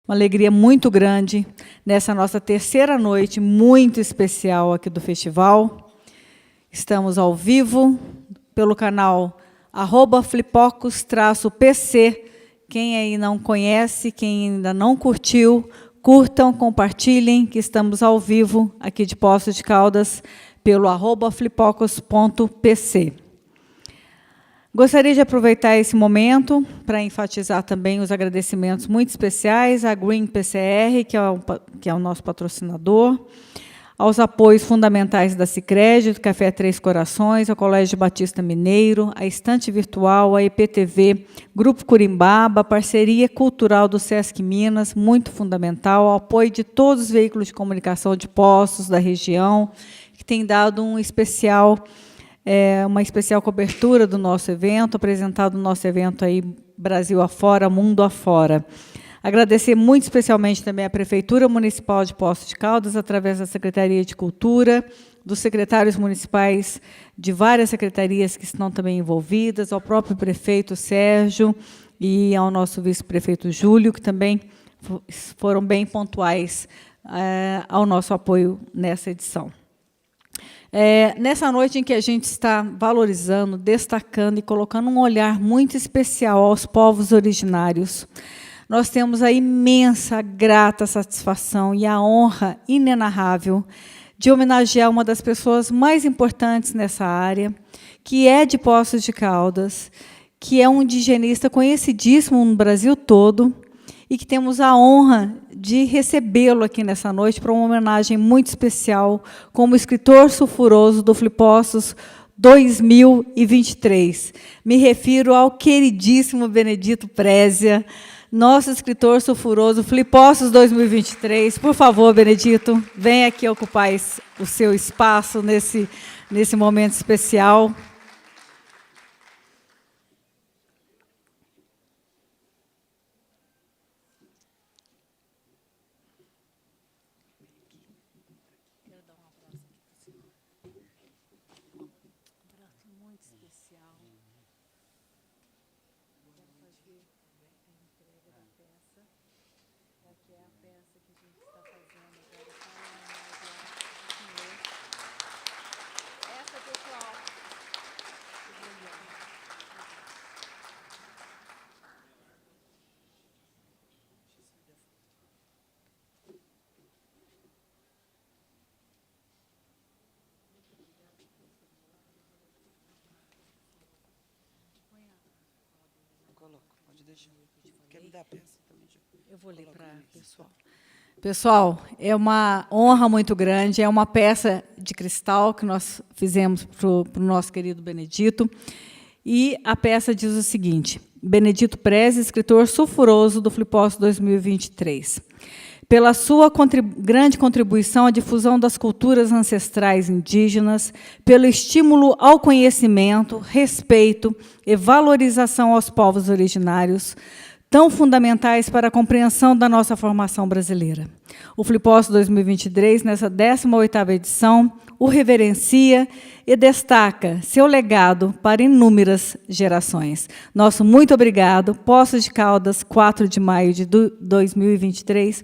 Uma alegria muito grande nessa nossa terceira noite, muito especial aqui do festival. Estamos ao vivo pelo canal @flipocos-pc. Quem aí não conhece, quem ainda não curtiu, curtam, compartilhem, que estamos ao vivo aqui de Poços de Caldas pelo @flipocos.pc. Gostaria de aproveitar esse momento para enfatizar também os agradecimentos muito especiais à Green PCR, que é o nosso patrocinador, aos apoios fundamentais da Sicredi, do Café Três Corações, ao Colégio Batista Mineiro, à Estante Virtual, à EPTV, Grupo Curimbaba, parceria cultural do Sesc Minas, muito fundamental, ao apoio de todos os veículos de comunicação de Poços da região, que tem dado uma especial cobertura do nosso evento, apresentado o nosso evento aí Brasil afora, mundo afora. Agradecer muito especialmente também à Prefeitura Municipal de Poços de Caldas, através da Secretaria de Cultura, dos secretários municipais de várias secretarias que estão também envolvidas, ao próprio prefeito Sérgio e ao nosso vice-prefeito Júlio, que também foram bem pontuais ao nosso apoio nessa edição. Nessa noite em que a gente está valorizando, destacando e colocando um olhar muito especial aos povos originários, nós temos a imensa, grata satisfação e a honra inenarrável de homenagear uma das pessoas mais importantes nessa área, que é de Poços de Caldas, que é um indigenista conhecidíssimo no Brasil todo, e que temos a honra de recebê-lo aqui nessa noite para uma homenagem muito especial como escritor sulfuroso do Flipossos 2023. Me refiro ao queridíssimo Benedito Prézia, nosso escritor sulfuroso Flipossos 2023. Por favor, Benedito, venha aqui ocupar o seu espaço nesse momento especial. Eu vou ler para o pessoal. Pessoal, é uma honra muito grande, é uma peça de cristal que nós fizemos para o nosso querido Benedito, e a peça diz o seguinte: Benedito Prézia, escritor sulfuroso do Flipossos 2023. Pela sua grande contribuição à difusão das culturas ancestrais indígenas, pelo estímulo ao conhecimento, respeito e valorização aos povos originários, tão fundamentais para a compreensão da nossa formação brasileira. O Flipossos 2023, nessa 18ª edição, o reverencia e destaca seu legado para inúmeras gerações. Nosso muito obrigado. Poços de Caldas, 4 de maio de 2023,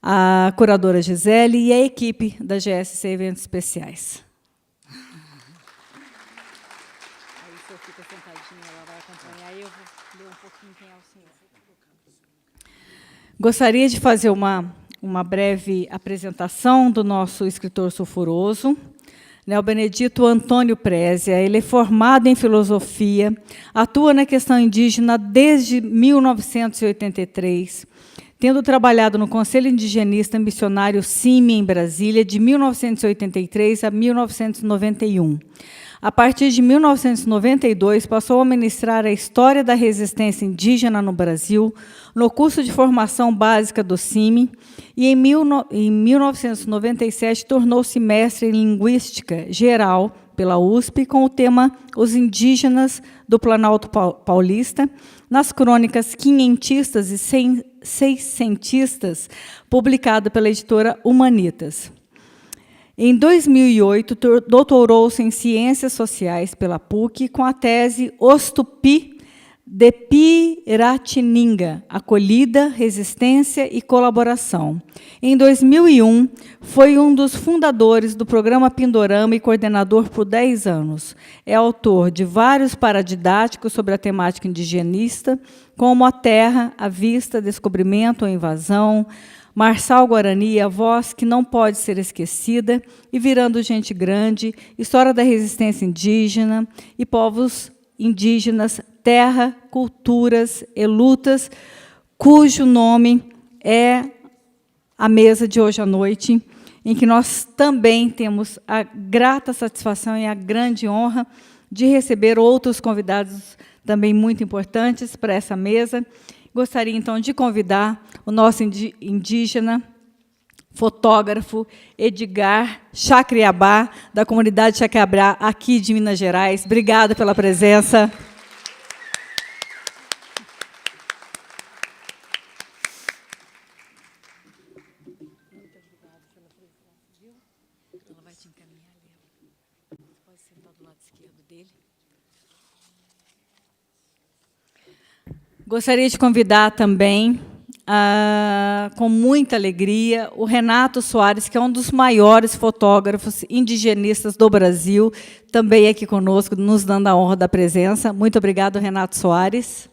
a curadora Gisele e a equipe da GSC Eventos Especiais. Aí, se eu fico sentadinha, ela vai acompanhar, e eu vou ler um pouquinho quem é o senhor. Gostaria de fazer uma breve apresentação do nosso escritor sulfuroso, o Benedito Antônio Prézia. Ele é formado em filosofia, atua na questão indígena desde 1983, tendo trabalhado no Conselho Indigenista Missionário CIMI, em Brasília, de 1983 a 1991. A partir de 1992, passou a ministrar a História da Resistência Indígena no Brasil, no curso de formação básica do CIMI, e em 1997 tornou-se mestre em Linguística Geral pela USP, com o tema Os Indígenas do Planalto Paulista, nas crônicas quinhentistas e seiscentistas, publicada pela editora Humanitas. Em 2008, doutorou-se em Ciências Sociais pela PUC, com a tese Os Tupi, de Piratininga, acolhida, resistência e colaboração. Em 2001, foi um dos fundadores do programa Pindorama e coordenador por 10 anos. É autor de vários paradidáticos sobre a temática indigenista, como A Terra, a Vista, Descobrimento ou Invasão, Marçal Guarani, A Voz que Não Pode Ser Esquecida, e Virando Gente Grande, História da Resistência Indígena e Povos Indígenas, Terra, Culturas e Lutas, cujo nome é a mesa de hoje à noite, em que nós também temos a grata satisfação e a grande honra de receber outros convidados também muito importantes para essa mesa. Gostaria, então, de convidar o nosso indígena, fotógrafo, Edgar Chacriabá, da comunidade Chacriabá, aqui de Minas Gerais. Obrigada pela presença. Ela vai te encaminhar ali. Pode sentar do lado esquerdo dele. Gostaria de convidar também, com muita alegria, o Renato Soares, que é um dos maiores fotógrafos indigenistas do Brasil, também aqui conosco, nos dando a honra da presença. Muito obrigado, Renato Soares.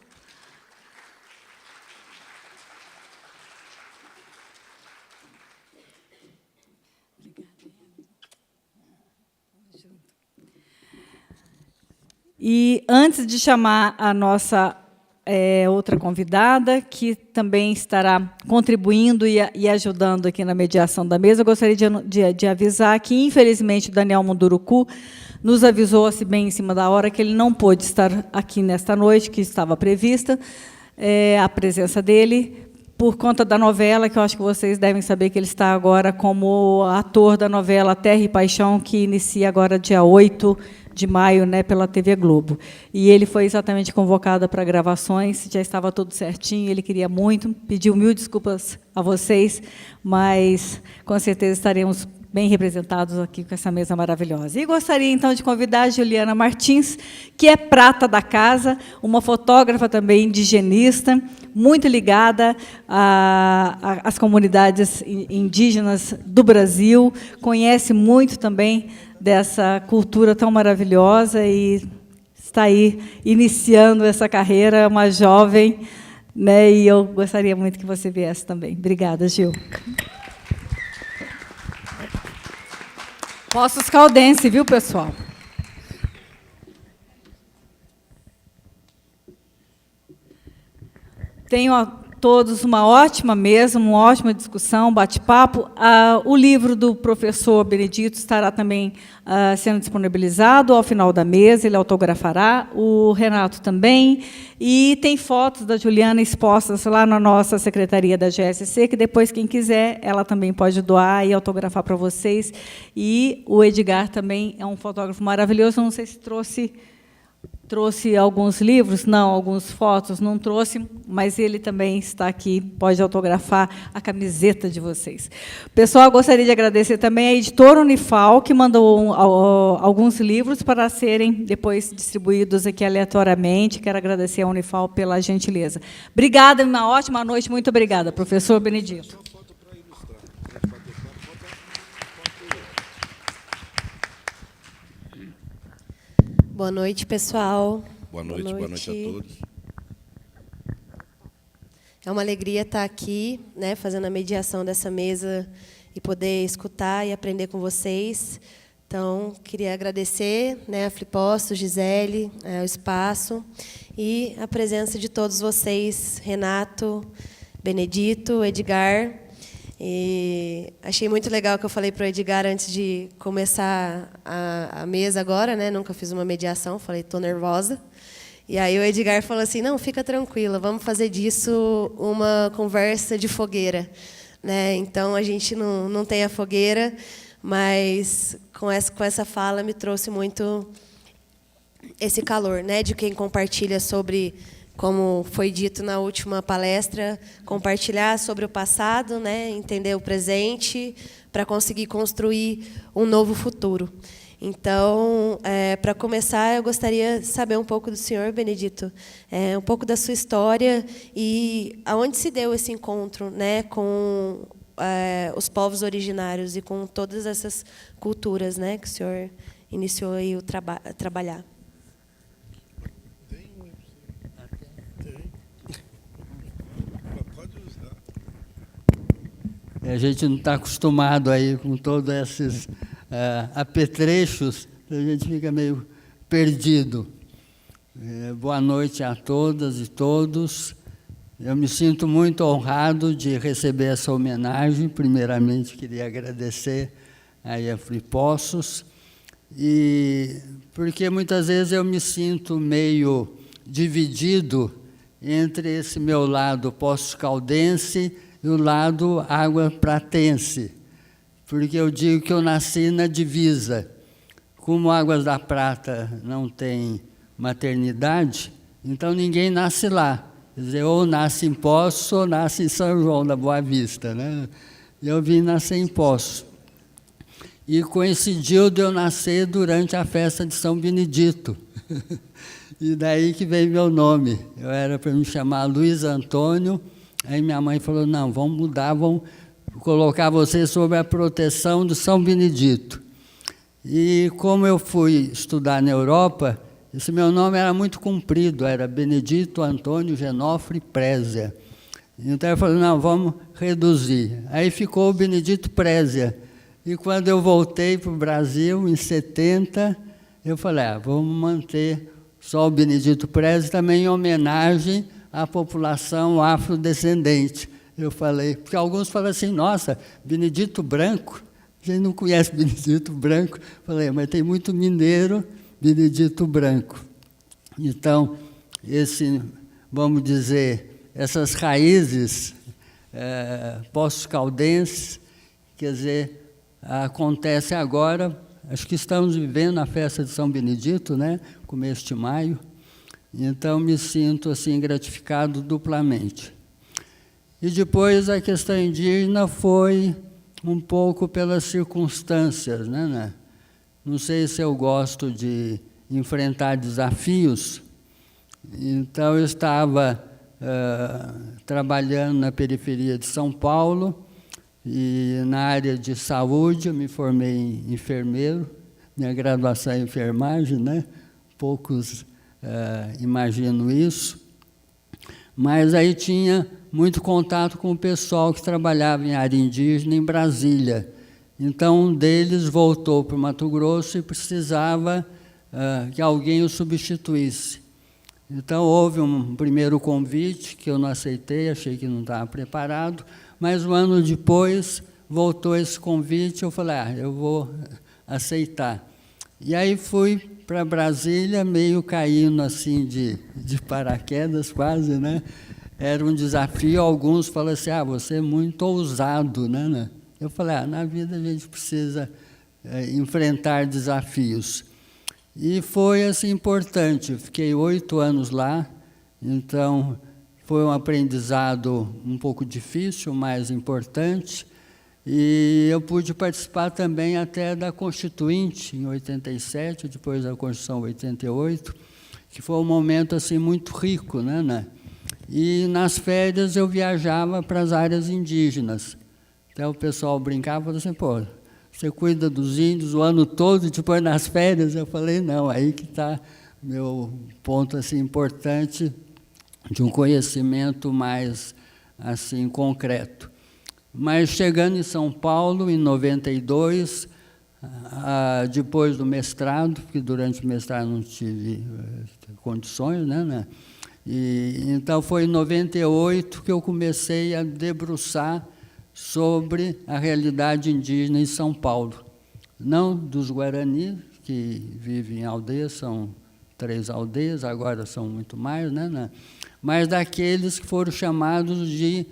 E, antes de chamar a nossa outra convidada, que também estará contribuindo e ajudando aqui na mediação da mesa, eu gostaria de avisar que, infelizmente, o Daniel Munduruku nos avisou, assim, bem em cima da hora, que ele não pôde estar aqui nesta noite, que estava prevista a presença dele, por conta da novela, que eu acho que vocês devem saber que ele está agora como ator da novela Terra e Paixão, que inicia agora dia 8 de maio, né, pela TV Globo. E ele foi exatamente convocado para gravações, já estava tudo certinho, ele queria muito, pediu 1000 desculpas a vocês, mas, com certeza, estaremos bem representados aqui com essa mesa maravilhosa. E gostaria, então, de convidar a Juliana Martins, que é prata da casa, uma fotógrafa também indigenista, muito ligada às comunidades indígenas do Brasil, conhece muito também dessa cultura tão maravilhosa e está aí iniciando essa carreira, uma jovem, né, e eu gostaria muito que você viesse também. Obrigada, Gil. Poços Caldense, viu, pessoal? Tenho a todos uma ótima mesa, uma ótima discussão, bate-papo. O livro do professor Benedito estará também sendo disponibilizado ao final da mesa, ele autografará, o Renato também, e tem fotos da Juliana expostas lá na nossa secretaria da GSC, que depois, quem quiser, ela também pode doar e autografar para vocês. E o Edgar também é um fotógrafo maravilhoso, não sei se trouxe alguns livros, não, algumas fotos, não trouxe, mas ele também está aqui, pode autografar a camiseta de vocês. Pessoal, gostaria de agradecer também a editora Unifal, que mandou alguns livros para serem depois distribuídos aqui aleatoriamente. Quero agradecer a Unifal pela gentileza. Obrigada, uma ótima noite, muito obrigada, professor Benedito. Boa noite, pessoal. Boa noite a todos. É uma alegria estar aqui, né, fazendo a mediação dessa mesa e poder escutar e aprender com vocês. Então, queria agradecer, né, a Fliposto, Gisele, o espaço e a presença de todos vocês, Renato, Benedito, Edgar. E achei muito legal que eu falei para o Edgar antes de começar a mesa agora, né? Nunca fiz uma mediação, falei, estou nervosa. E aí o Edgar falou assim, não, fica tranquila, vamos fazer disso uma conversa de fogueira, né? Então, a gente não tem a fogueira, mas com essa fala me trouxe muito esse calor, né? De quem compartilha sobre, como foi dito na última palestra, compartilhar sobre o passado, né, entender o presente, para conseguir construir um novo futuro. Então, para começar, eu gostaria de saber um pouco do senhor, Benedito, um pouco da sua história e aonde se deu esse encontro, né, com os povos originários e com todas essas culturas, né, que o senhor iniciou aí a trabalhar. A gente não está acostumado aí com todos esses apetrechos, a gente fica meio perdido. Boa noite a todas e todos. Eu me sinto muito honrado de receber essa homenagem. Primeiramente, queria agradecer aí a Flipossos, porque muitas vezes eu me sinto meio dividido entre esse meu lado poços-caldense e o lado água-pratense, porque eu digo que eu nasci na divisa. Como Águas da Prata não tem maternidade, então ninguém nasce lá. Quer dizer, ou nasce em Poços ou nasce em São João da Boa Vista, né? Eu vim nascer em Poços. E coincidiu de eu nascer durante a festa de São Benedito. E daí que veio meu nome. Eu era para me chamar Luiz Antônio. Aí minha mãe falou, não, vamos mudar, vamos colocar você sob a proteção de São Benedito. E como eu fui estudar na Europa, esse meu nome era muito comprido, era Benedito Antônio Genofre Prézia. Então eu falei, não, vamos reduzir. Aí ficou o Benedito Prézia. E quando eu voltei para o Brasil, em 70, eu falei, vamos manter só o Benedito Prézia, também em homenagem à população afrodescendente. Eu falei, porque alguns falam assim, nossa, Benedito Branco, a gente não conhece Benedito Branco. Falei, mas tem muito mineiro, Benedito Branco. Então, vamos dizer, essas raízes poços-caldenses, quer dizer, acontece agora, acho que estamos vivendo a festa de São Benedito, né, começo de maio. Então, me sinto assim gratificado duplamente. E depois a questão indígena foi um pouco pelas circunstâncias, né? Não sei se eu gosto de enfrentar desafios. Então, eu estava trabalhando na periferia de São Paulo e na área de saúde, eu me formei em enfermeiro, minha graduação é enfermagem, né? Poucos imagino isso, mas aí tinha muito contato com o pessoal que trabalhava em área indígena em Brasília. Então, um deles voltou para o Mato Grosso e precisava que alguém o substituísse. Então, houve um primeiro convite que eu não aceitei, achei que não estava preparado, mas um ano depois voltou esse convite, eu falei, eu vou aceitar. E aí fui para Brasília, meio caindo assim de paraquedas quase, né? Era um desafio, alguns falam assim, você é muito ousado, né? Eu falei, na vida a gente precisa enfrentar desafios. E foi assim importante, eu fiquei 8 anos lá, então foi um aprendizado um pouco difícil, mas importante. E eu pude participar também até da Constituinte, em 87, depois da Constituição 88, que foi um momento assim, muito rico, né? E nas férias eu viajava para as áreas indígenas. Então o pessoal brincava e falava assim, você cuida dos índios o ano todo e depois nas férias? Eu falei, não, aí que está meu ponto assim, importante de um conhecimento mais assim, concreto. Mas chegando em São Paulo, em 92, depois do mestrado, porque durante o mestrado não tive condições, né? E, então, foi em 98 que eu comecei a debruçar sobre a realidade indígena em São Paulo. Não dos Guarani, que vivem em aldeias, são 3 aldeias, agora são muito mais, né? Mas daqueles que foram chamados de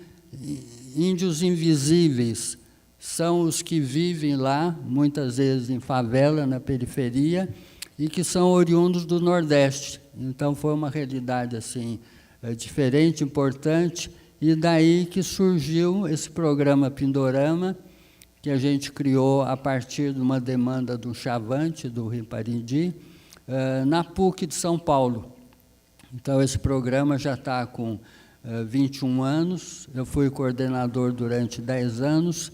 índios invisíveis, são os que vivem lá, muitas vezes em favela, na periferia, e que são oriundos do Nordeste. Então, foi uma realidade assim, diferente, importante, e daí que surgiu esse programa Pindorama, que a gente criou a partir de uma demanda do Chavante, do Riparindi, na PUC de São Paulo. Então, esse programa já está com 21 anos, eu fui coordenador durante 10 anos.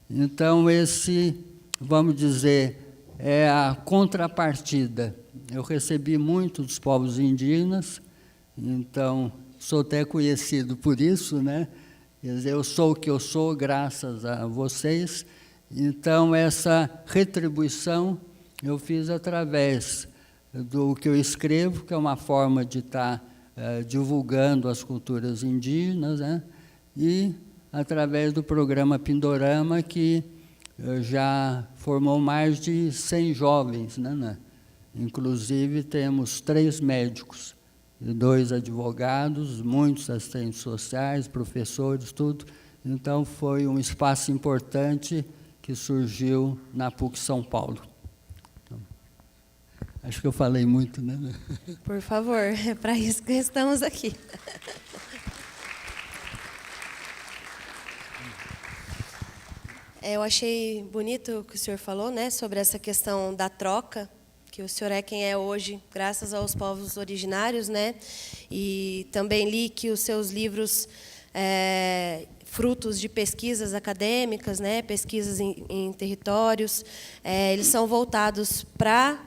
Então, esse, vamos dizer, é a contrapartida. Eu recebi muito dos povos indígenas, então, sou até conhecido por isso, né? Quer dizer, eu sou o que eu sou graças a vocês. Então, essa retribuição eu fiz através do que eu escrevo, que é uma forma de estar divulgando as culturas indígenas, né? E através do programa Pindorama, que já formou mais de 100 jovens, né? Inclusive, temos 3 médicos, 2 advogados, muitos assistentes sociais, professores, tudo. Então, foi um espaço importante que surgiu na PUC São Paulo. Então, acho que eu falei muito, né? Por favor, é para isso que estamos aqui. Eu achei bonito o que o senhor falou, né, sobre essa questão da troca, que o senhor é quem é hoje, graças aos povos originários, né? E também li que os seus livros, frutos de pesquisas acadêmicas, né? Pesquisas em territórios, eles são voltados para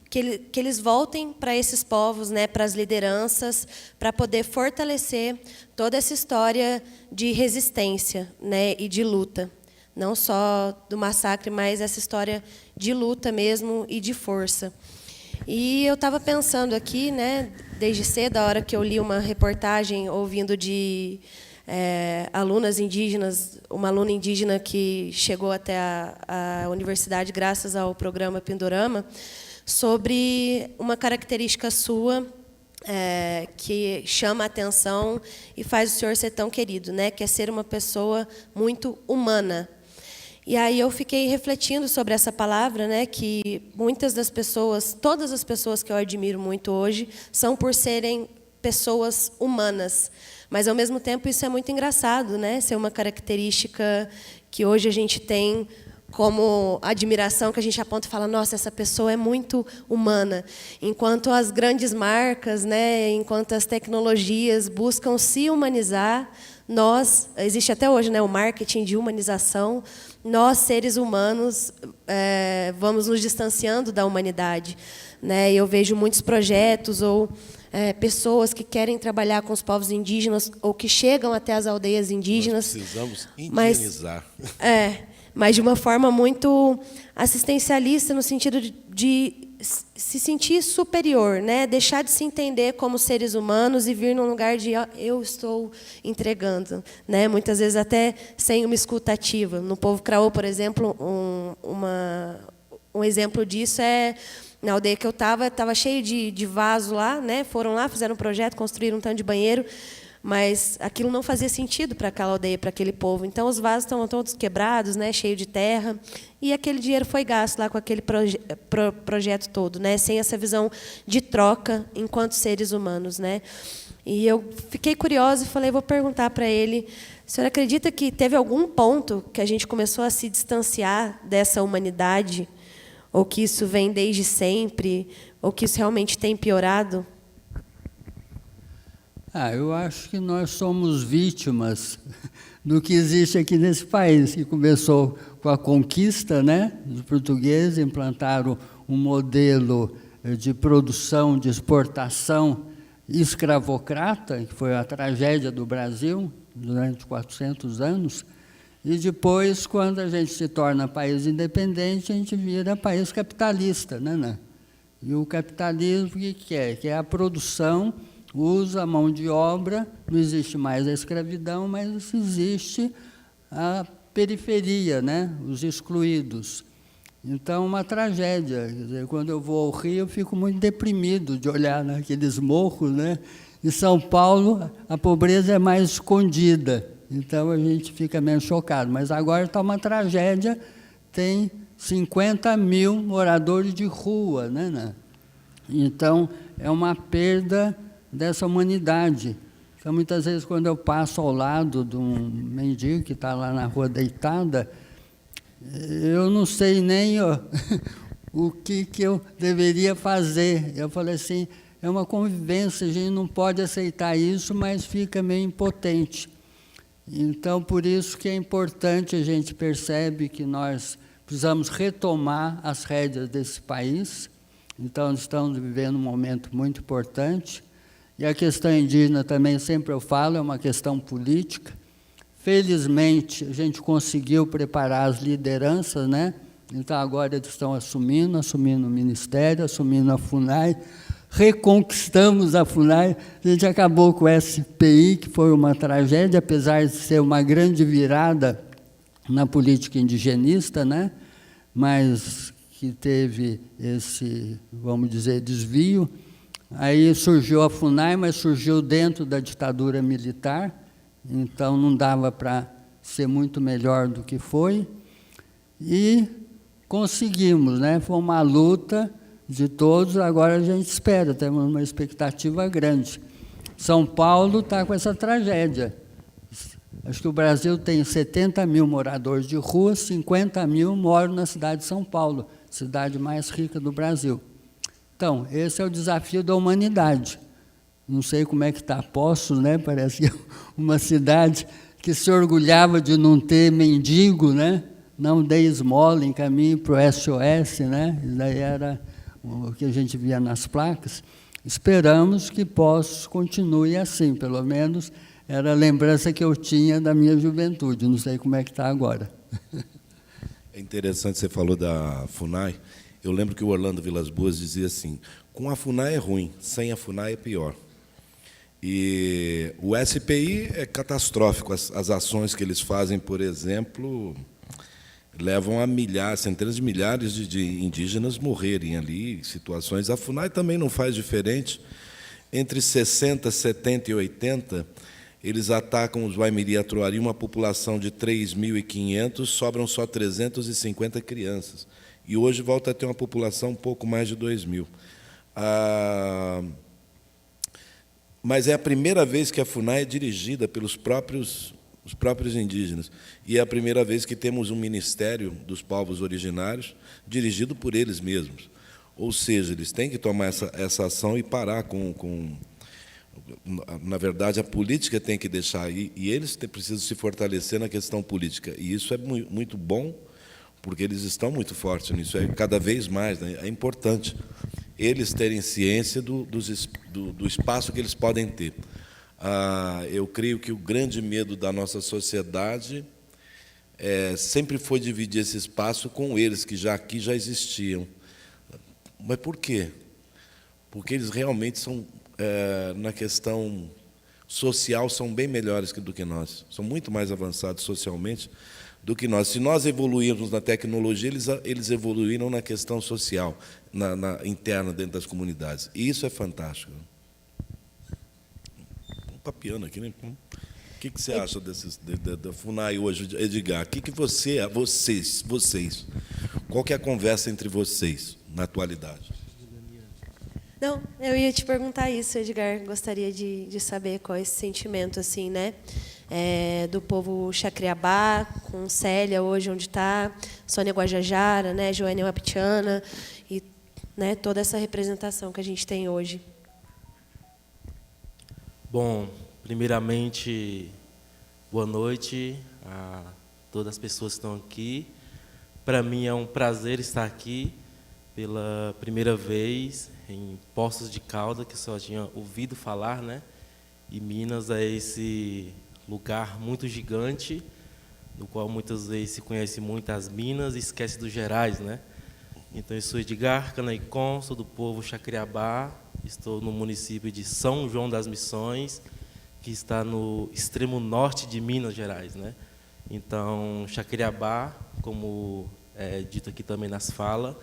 que eles voltem para esses povos, né? Para as lideranças, para poder fortalecer toda essa história de resistência, né? E de luta. Não só do massacre, mas essa história de luta mesmo e de força. E eu estava pensando aqui, né, desde cedo, a hora que eu li uma reportagem ouvindo de alunas indígenas, uma aluna indígena que chegou até a universidade graças ao programa Pindorama, sobre uma característica sua que chama a atenção e faz o senhor ser tão querido, né, que é ser uma pessoa muito humana. E aí eu fiquei refletindo sobre essa palavra, né, que muitas das pessoas, todas as pessoas que eu admiro muito hoje, são por serem pessoas humanas. Mas, ao mesmo tempo, isso é muito engraçado, né, ser uma característica que hoje a gente tem como admiração, que a gente aponta e fala, nossa, essa pessoa é muito humana. Enquanto as grandes marcas, né, enquanto as tecnologias buscam se humanizar, nós, existe até hoje, né, o marketing de humanização, nós, seres humanos, vamos nos distanciando da humanidade, né? Eu vejo muitos projetos ou pessoas que querem trabalhar com os povos indígenas ou que chegam até as aldeias indígenas. Nós precisamos indigenizar. Mas de uma forma muito assistencialista, no sentido de se sentir superior, né? Deixar de se entender como seres humanos e vir num lugar de eu estou entregando, né? Muitas vezes até sem uma escuta ativa. No povo Craô, por exemplo, um exemplo disso é na aldeia que eu estava cheio de vaso lá, né? Foram lá, fizeram um projeto, construíram um tanto de banheiro, mas aquilo não fazia sentido para aquela aldeia, para aquele povo. Então, os vasos estão todos quebrados, né, cheio de terra, e aquele dinheiro foi gasto lá com aquele projeto todo, né, sem essa visão de troca enquanto seres humanos, né. E eu fiquei curiosa e falei, vou perguntar para ele, o senhor acredita que teve algum ponto que a gente começou a se distanciar dessa humanidade, ou que isso vem desde sempre, ou que isso realmente tem piorado? Eu acho que nós somos vítimas do que existe aqui nesse país, que começou com a conquista, né? Os portugueses implantaram um modelo de produção, de exportação escravocrata, que foi a tragédia do Brasil durante 400 anos, e depois, quando a gente se torna país independente, a gente vira país capitalista, né? E o capitalismo, o que é? Que é a produção, usa a mão de obra, não existe mais a escravidão, mas existe a periferia, né? Os excluídos. Então, uma tragédia. Quer dizer, quando eu vou ao Rio, eu fico muito deprimido de olhar naqueles morros, né? Em São Paulo, a pobreza é mais escondida, então a gente fica menos chocado. Mas agora está uma tragédia, tem 50 mil moradores de rua, né? Então, é uma perda dessa humanidade. Então, muitas vezes, quando eu passo ao lado de um mendigo que está lá na rua deitada, eu não sei nem o que eu deveria fazer. Eu falei assim, é uma convivência, a gente não pode aceitar isso, mas fica meio impotente. Então, por isso que é importante, a gente percebe que nós precisamos retomar as rédeas desse país. Então, estamos vivendo um momento muito importante. E a questão indígena também, sempre eu falo, é uma questão política. Felizmente, a gente conseguiu preparar as lideranças, né? Então, agora eles estão assumindo o Ministério, assumindo a FUNAI, reconquistamos a FUNAI, a gente acabou com o SPI, que foi uma tragédia, apesar de ser uma grande virada na política indigenista, né? Mas que teve esse, vamos dizer, desvio. Aí surgiu a FUNAI, mas surgiu dentro da ditadura militar, então não dava para ser muito melhor do que foi. E conseguimos, né? Foi uma luta de todos, agora a gente espera, temos uma expectativa grande. São Paulo está com essa tragédia. Acho que o Brasil tem 70 mil moradores de rua, 50 mil moram na cidade de São Paulo, cidade mais rica do Brasil. Então, esse é o desafio da humanidade. Não sei como é que está Poços, né? Parece uma cidade que se orgulhava de não ter mendigo, né? Não dê esmola, encaminhe para o SOS, né? Isso daí era o que a gente via nas placas. Esperamos que Poços continue assim, pelo menos era a lembrança que eu tinha da minha juventude, não sei como é que está agora. É interessante, você falou da FUNAI. Eu lembro que o Orlando Vilas Boas dizia assim, com a FUNAI é ruim, sem a FUNAI é pior. E o SPI é catastrófico, as ações que eles fazem, por exemplo, levam a milhares, centenas de milhares de indígenas morrerem ali, situações. A FUNAI também não faz diferente. Entre 60, 70 e 80, eles atacam os Waimiri-Atuari, uma população de 3.500, sobram só 350 crianças. E hoje volta a ter uma população um pouco mais de 2.000. Mas é a primeira vez que a FUNAI é dirigida pelos próprios indígenas. E é a primeira vez que temos um Ministério dos Povos Originários dirigido por eles mesmos. Ou seja, eles têm que tomar essa ação e parar com... Na verdade, a política tem que deixar, e eles precisam se fortalecer na questão política. E isso é muito bom, porque eles estão muito fortes nisso, é cada vez mais, né? É importante eles terem ciência do espaço que eles podem ter. Eu creio que o grande medo da nossa sociedade sempre foi dividir esse espaço com eles, que aqui já existiam. Mas por quê? Porque eles realmente são, na questão social, são bem melhores do que nós, são muito mais avançados socialmente do que nós. Se nós evoluirmos na tecnologia, eles evoluíram na questão social, interna dentro das comunidades. E isso é fantástico. Um papiano aqui, né? O que você acha da FUNAI hoje, Edgar? O que vocês, qual que é a conversa entre vocês na atualidade? Não, eu ia te perguntar isso, Edgar. Gostaria de saber qual é esse sentimento, assim, né? Do povo Xacriabá, com Célia hoje onde está, Sônia Guajajara, né, Joênia Wapitiana, e, né, toda essa representação que a gente tem hoje. Bom, primeiramente, boa noite a todas as pessoas que estão aqui. Para mim é um prazer estar aqui pela primeira vez em Poços de Caldas, que eu só tinha ouvido falar, né? E Minas é esse lugar muito gigante, no qual muitas vezes se conhece muito as Minas e esquece dos Gerais, né? Então, eu sou Edgar Canaicon, sou do povo Xacriabá, estou no município de São João das Missões, que está no extremo norte de Minas Gerais, né? Então, Xacriabá, como é dito aqui também nas falas,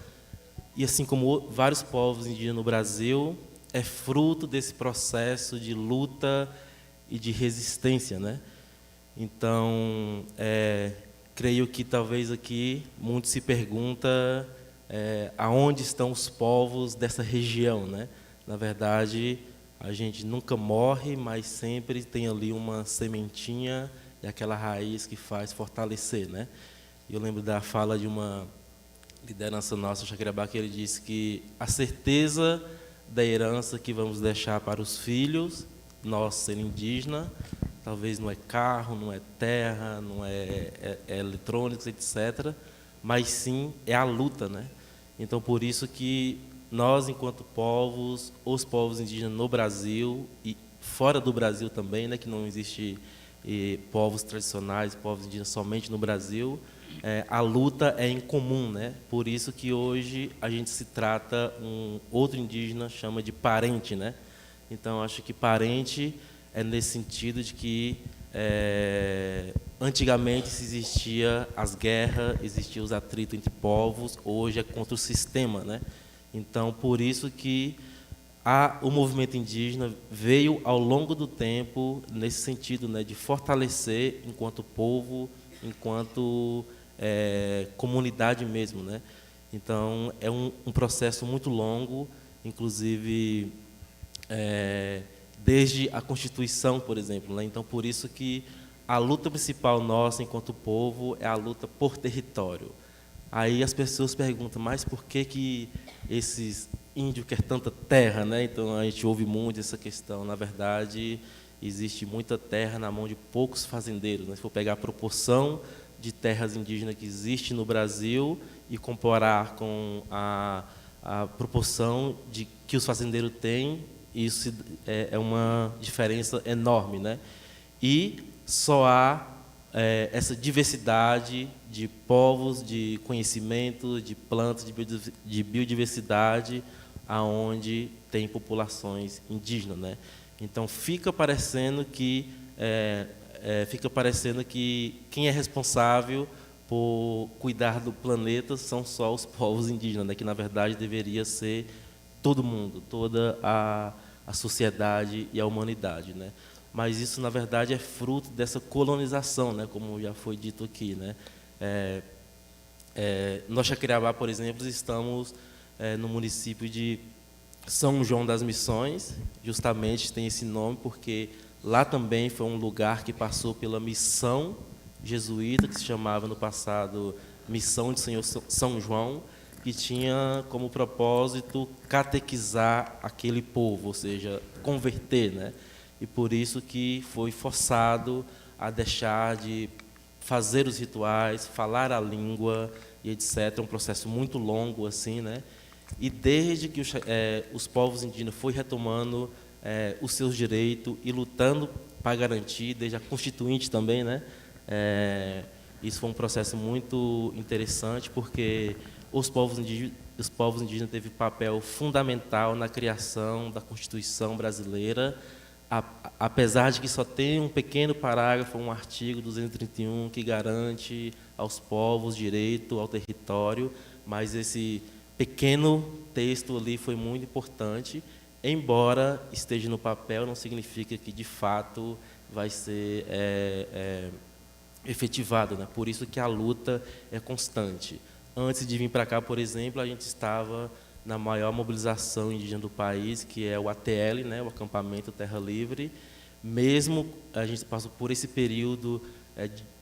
e assim como vários povos indígenas no Brasil, é fruto desse processo de luta e de resistência, né? Então, creio que talvez aqui muitos se perguntam aonde estão os povos dessa região, né? Na verdade, a gente nunca morre, mas sempre tem ali uma sementinha e aquela raiz que faz fortalecer, né? Eu lembro da fala de uma liderança nossa, Chacriabá, que ele disse que a certeza da herança que vamos deixar para os filhos, nós sendo indígenas, talvez não é carro, não é terra, não é eletrônicos, etc., mas sim é a luta, né? Então, por isso que nós, enquanto povos, os povos indígenas no Brasil e fora do Brasil também, né, que não existe povos tradicionais, povos indígenas somente no Brasil, a luta é em comum, né? Por isso que hoje a gente se trata, outro indígena chama de parente, né? Então, acho que parente é nesse sentido de que antigamente se existia as guerras, existiam os atritos entre povos, hoje é contra o sistema, né? Então, por isso que o movimento indígena veio ao longo do tempo nesse sentido, né, de fortalecer enquanto povo, enquanto comunidade mesmo, né? Então, é um processo muito longo, inclusive desde a Constituição, por exemplo, né? Então, por isso que a luta principal nossa, enquanto povo, é a luta por território. Aí as pessoas perguntam, mas por que esses índios querem tanta terra, né? Então, a gente ouve muito essa questão. Na verdade, existe muita terra na mão de poucos fazendeiros, né? Se for pegar a proporção de terras indígenas que existe no Brasil e comparar com a proporção que os fazendeiros têm, isso é uma diferença enorme, né? E só há essa diversidade de povos, de conhecimento, de plantas, de biodiversidade, aonde tem populações indígenas, né? Então fica parecendo que quem é responsável por cuidar do planeta são só os povos indígenas, né? Que na verdade deveria ser todo mundo, toda a sociedade e a humanidade, né? Mas isso, na verdade, é fruto dessa colonização, né? Como já foi dito aqui, né? Nós, Chacriabá, por exemplo, estamos no município de São João das Missões, justamente tem esse nome porque lá também foi um lugar que passou pela missão jesuíta, que se chamava no passado Missão de Senhor São João, que tinha como propósito catequizar aquele povo, ou seja, converter, né? E por isso que foi forçado a deixar de fazer os rituais, falar a língua e etc. É um processo muito longo, assim, né? E desde que os povos indígenas foram retomando os seus direitos e lutando para garantir, desde a Constituinte também, né? Isso foi um processo muito interessante, porque os povos indígenas teve papel fundamental na criação da Constituição brasileira, apesar de que só tem um pequeno parágrafo, um artigo 231, que garante aos povos direito ao território, mas esse pequeno texto ali foi muito importante. Embora esteja no papel, não significa que, de fato, vai ser efetivado, né? Por isso que a luta é constante. Antes de vir para cá, por exemplo, a gente estava na maior mobilização indígena do país, que é o ATL, né, o Acampamento Terra Livre. Mesmo a gente passou por esse período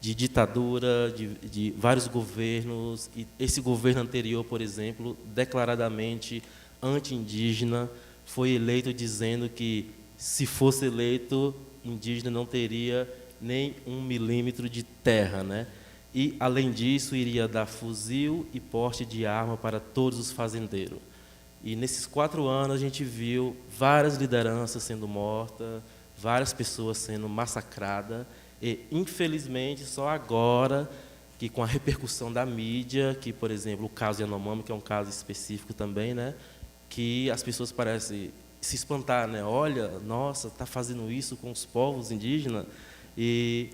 de ditadura, de vários governos, e esse governo anterior, por exemplo, declaradamente anti-indígena, foi eleito dizendo que, se fosse eleito, indígena não teria nem 1 milímetro de terra, né? E, além disso, iria dar fuzil e porte de arma para todos os fazendeiros. E, nesses 4 anos, a gente viu várias lideranças sendo mortas, várias pessoas sendo massacradas, e, infelizmente, só agora, que com a repercussão da mídia, que, por exemplo, o caso Yanomami, que é um caso específico também, né, que as pessoas parecem se espantar, né? Olha, nossa, está fazendo isso com os povos indígenas,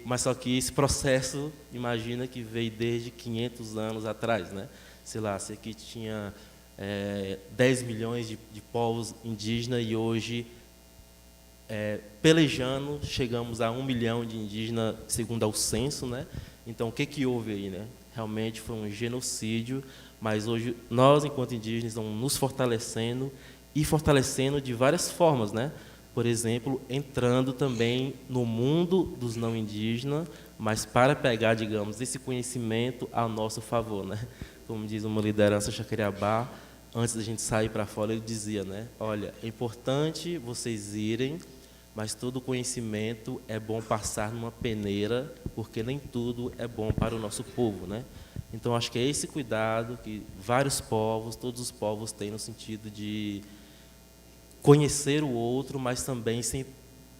mas só que esse processo, imagina que veio desde 500 anos atrás, né? Sei lá, se aqui tinha 10 milhões de povos indígenas e hoje, pelejando, chegamos a 1 milhão de indígenas, segundo ao censo, né? Então, o que houve aí, né? Realmente foi um genocídio, mas hoje nós, enquanto indígenas, estamos nos fortalecendo e fortalecendo de várias formas, né? por exemplo, entrando também no mundo dos não indígenas, mas para pegar, digamos, esse conhecimento a nosso favor, né? Como diz uma liderança Jacareabá, antes da gente sair para fora, ele dizia, né? Olha, é importante vocês irem, mas todo conhecimento é bom passar numa peneira, porque nem tudo é bom para o nosso povo, né? Então, acho que é esse cuidado que vários povos, todos os povos têm no sentido de conhecer o outro, mas também sem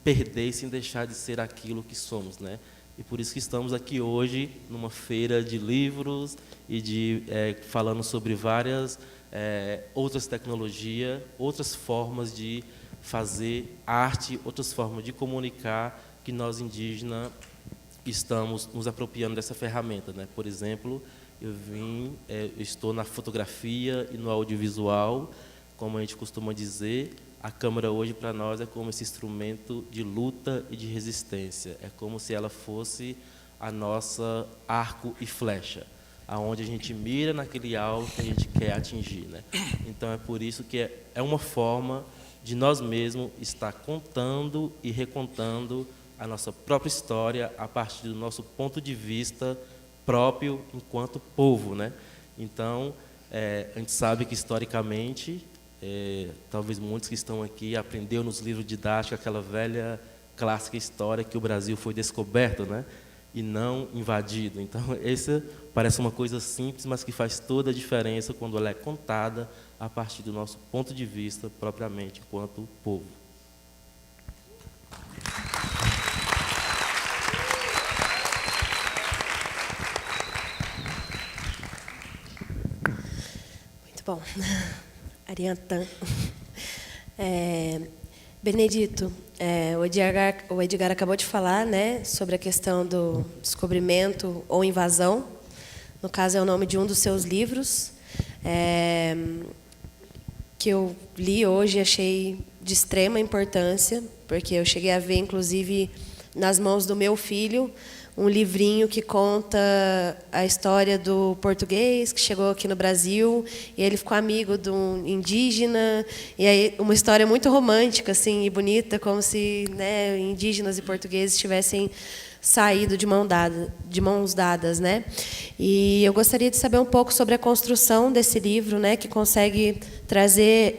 perder, sem deixar de ser aquilo que somos, né? E por isso que estamos aqui hoje, numa feira de livros e falando sobre várias outras tecnologias, outras formas de fazer arte, outras formas de comunicar que nós indígenas estamos nos apropriando dessa ferramenta, né? Por exemplo, eu estou na fotografia e no audiovisual, como a gente costuma dizer. A câmera hoje para nós é como esse instrumento de luta e de resistência. É como se ela fosse a nossa arco e flecha, aonde a gente mira naquele alvo que a gente quer atingir, né? Então é por isso que é uma forma de nós mesmos estar contando e recontando a nossa própria história a partir do nosso ponto de vista próprio enquanto povo, né? Então a gente sabe que historicamente talvez muitos que estão aqui aprenderam nos livros didáticos aquela velha clássica história que o Brasil foi descoberto, né? E não invadido. Então, essa parece uma coisa simples, mas que faz toda a diferença quando ela é contada a partir do nosso ponto de vista, propriamente, enquanto povo. Muito bom. Ariantã. Benedito, o Edgar acabou de falar, né, sobre a questão do descobrimento ou invasão. No caso, é o nome de um dos seus livros, que eu li hoje e achei de extrema importância, porque eu cheguei a ver, inclusive, nas mãos do meu filho, um livrinho que conta a história do português que chegou aqui no Brasil e ele ficou amigo de um indígena, e aí uma história muito romântica assim e bonita, como se, né, indígenas e portugueses tivessem saído de mãos dadas, né? E eu gostaria de saber um pouco sobre a construção desse livro, né, que consegue trazer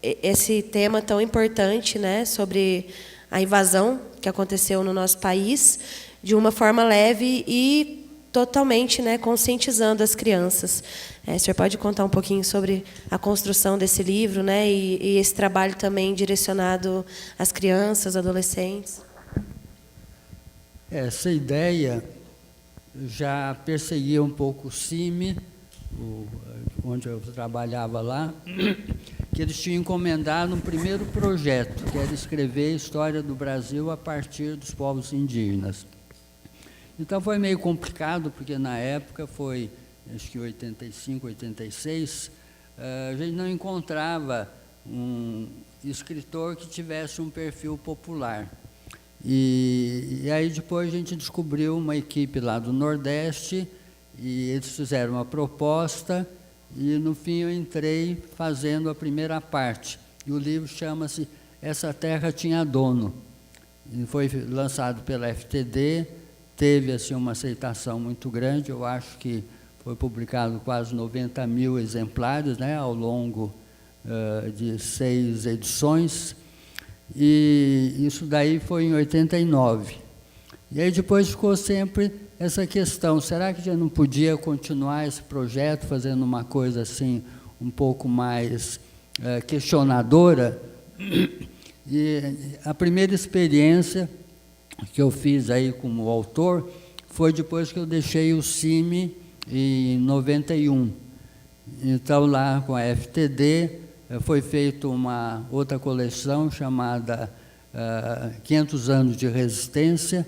esse tema tão importante, né, sobre a invasão que aconteceu no nosso país, de uma forma leve e totalmente, né, conscientizando as crianças. O senhor pode contar um pouquinho sobre a construção desse livro, né, e esse trabalho também direcionado às crianças, adolescentes? Essa ideia já perseguia um pouco o CIMI, onde eu trabalhava lá, que eles tinham encomendado um primeiro projeto, que era escrever a história do Brasil a partir dos povos indígenas. Então foi meio complicado, porque na época foi, acho que 85, 86, a gente não encontrava um escritor que tivesse um perfil popular. E aí depois a gente descobriu uma equipe lá do Nordeste, e eles fizeram uma proposta, e no fim eu entrei fazendo a primeira parte. E o livro chama-se Essa Terra Tinha Dono. E foi lançado pela FTD, teve assim, uma aceitação muito grande, eu acho que foi publicado quase 90 mil exemplares, né, ao longo de 6 edições, e isso daí foi em 89. E aí depois ficou sempre essa questão, será que já não podia continuar esse projeto, fazendo uma coisa assim, um pouco mais questionadora? E a primeira experiência que eu fiz aí como autor foi depois que eu deixei o CIMI em 91. Então, lá com a FTD, foi feita uma outra coleção chamada 500 anos de resistência,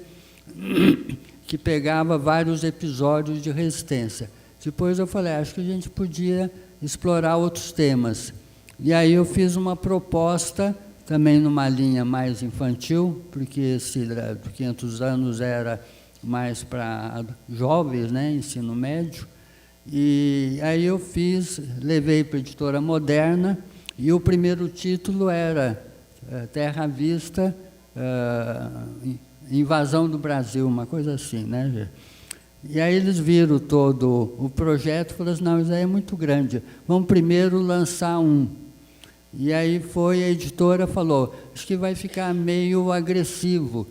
que pegava vários episódios de resistência. Depois eu falei, acho que a gente podia explorar outros temas. E aí eu fiz uma proposta também numa linha mais infantil, porque esse de 500 anos era mais para jovens, né, ensino médio. E aí eu levei para a Editora Moderna, e o primeiro título era Terra à Vista, Invasão do Brasil, uma coisa assim, né? E aí eles viram todo o projeto e falaram assim, não, isso aí é muito grande, vamos primeiro lançar um. E aí foi, a editora falou, acho que vai ficar meio agressivo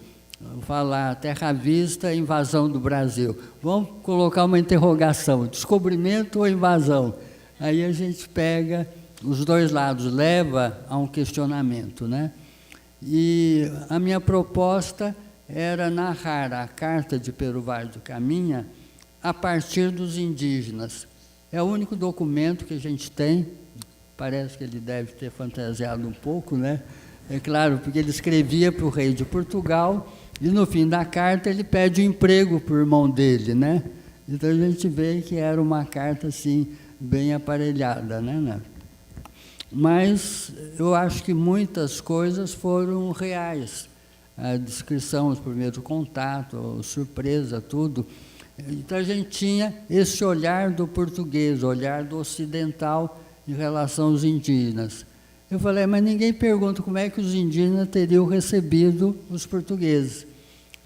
falar Terra à Vista, Invasão do Brasil. Vamos colocar uma interrogação, descobrimento ou invasão? Aí a gente pega os dois lados, leva a um questionamento, né? E a minha proposta era narrar a Carta de Pero Vaz do Caminha a partir dos indígenas. É o único documento que a gente tem, parece que ele deve ter fantasiado um pouco, né? É claro, porque ele escrevia para o rei de Portugal e no fim da carta ele pede um emprego para o irmão dele, né? Então a gente vê que era uma carta assim, bem aparelhada, né? Mas eu acho que muitas coisas foram reais. A descrição, os primeiros contatos, a surpresa, tudo. Então a gente tinha esse olhar do português, o olhar do ocidental em relação aos indígenas. Eu falei, mas ninguém pergunta como é que os indígenas teriam recebido os portugueses.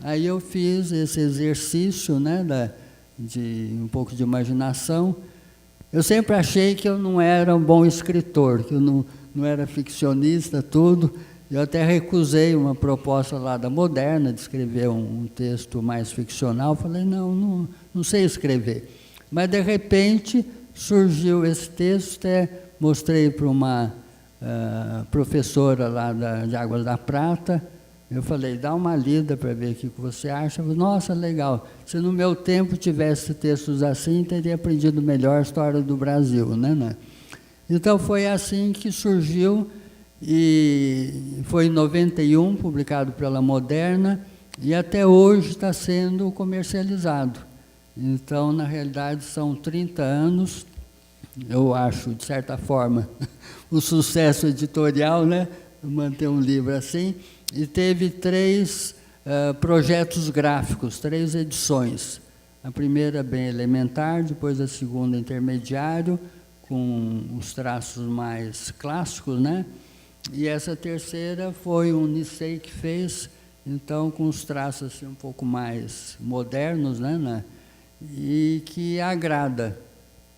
Aí eu fiz esse exercício, né, de um pouco de imaginação. Eu sempre achei que eu não era um bom escritor, que eu não era ficcionista, tudo. Eu até recusei uma proposta lá da Moderna, de escrever um texto mais ficcional. Falei, não sei escrever. Mas, de repente, surgiu esse texto, até mostrei para uma professora lá de Águas da Prata. Eu falei, dá uma lida para ver o que você acha. Falei, nossa, legal. Se no meu tempo tivesse textos assim, teria aprendido melhor a história do Brasil, né? Então, foi assim que surgiu. E foi em 91, publicado pela Moderna, e até hoje está sendo comercializado. Então, na realidade, são 30 anos, eu acho, de certa forma, o sucesso editorial, né? Manter um livro assim, e teve 3 projetos gráficos, 3 edições. A primeira bem elementar, depois a segunda intermediário, com os traços mais clássicos, né? E essa terceira foi um Nisei que fez, então com os traços assim, um pouco mais modernos, né? E que agrada.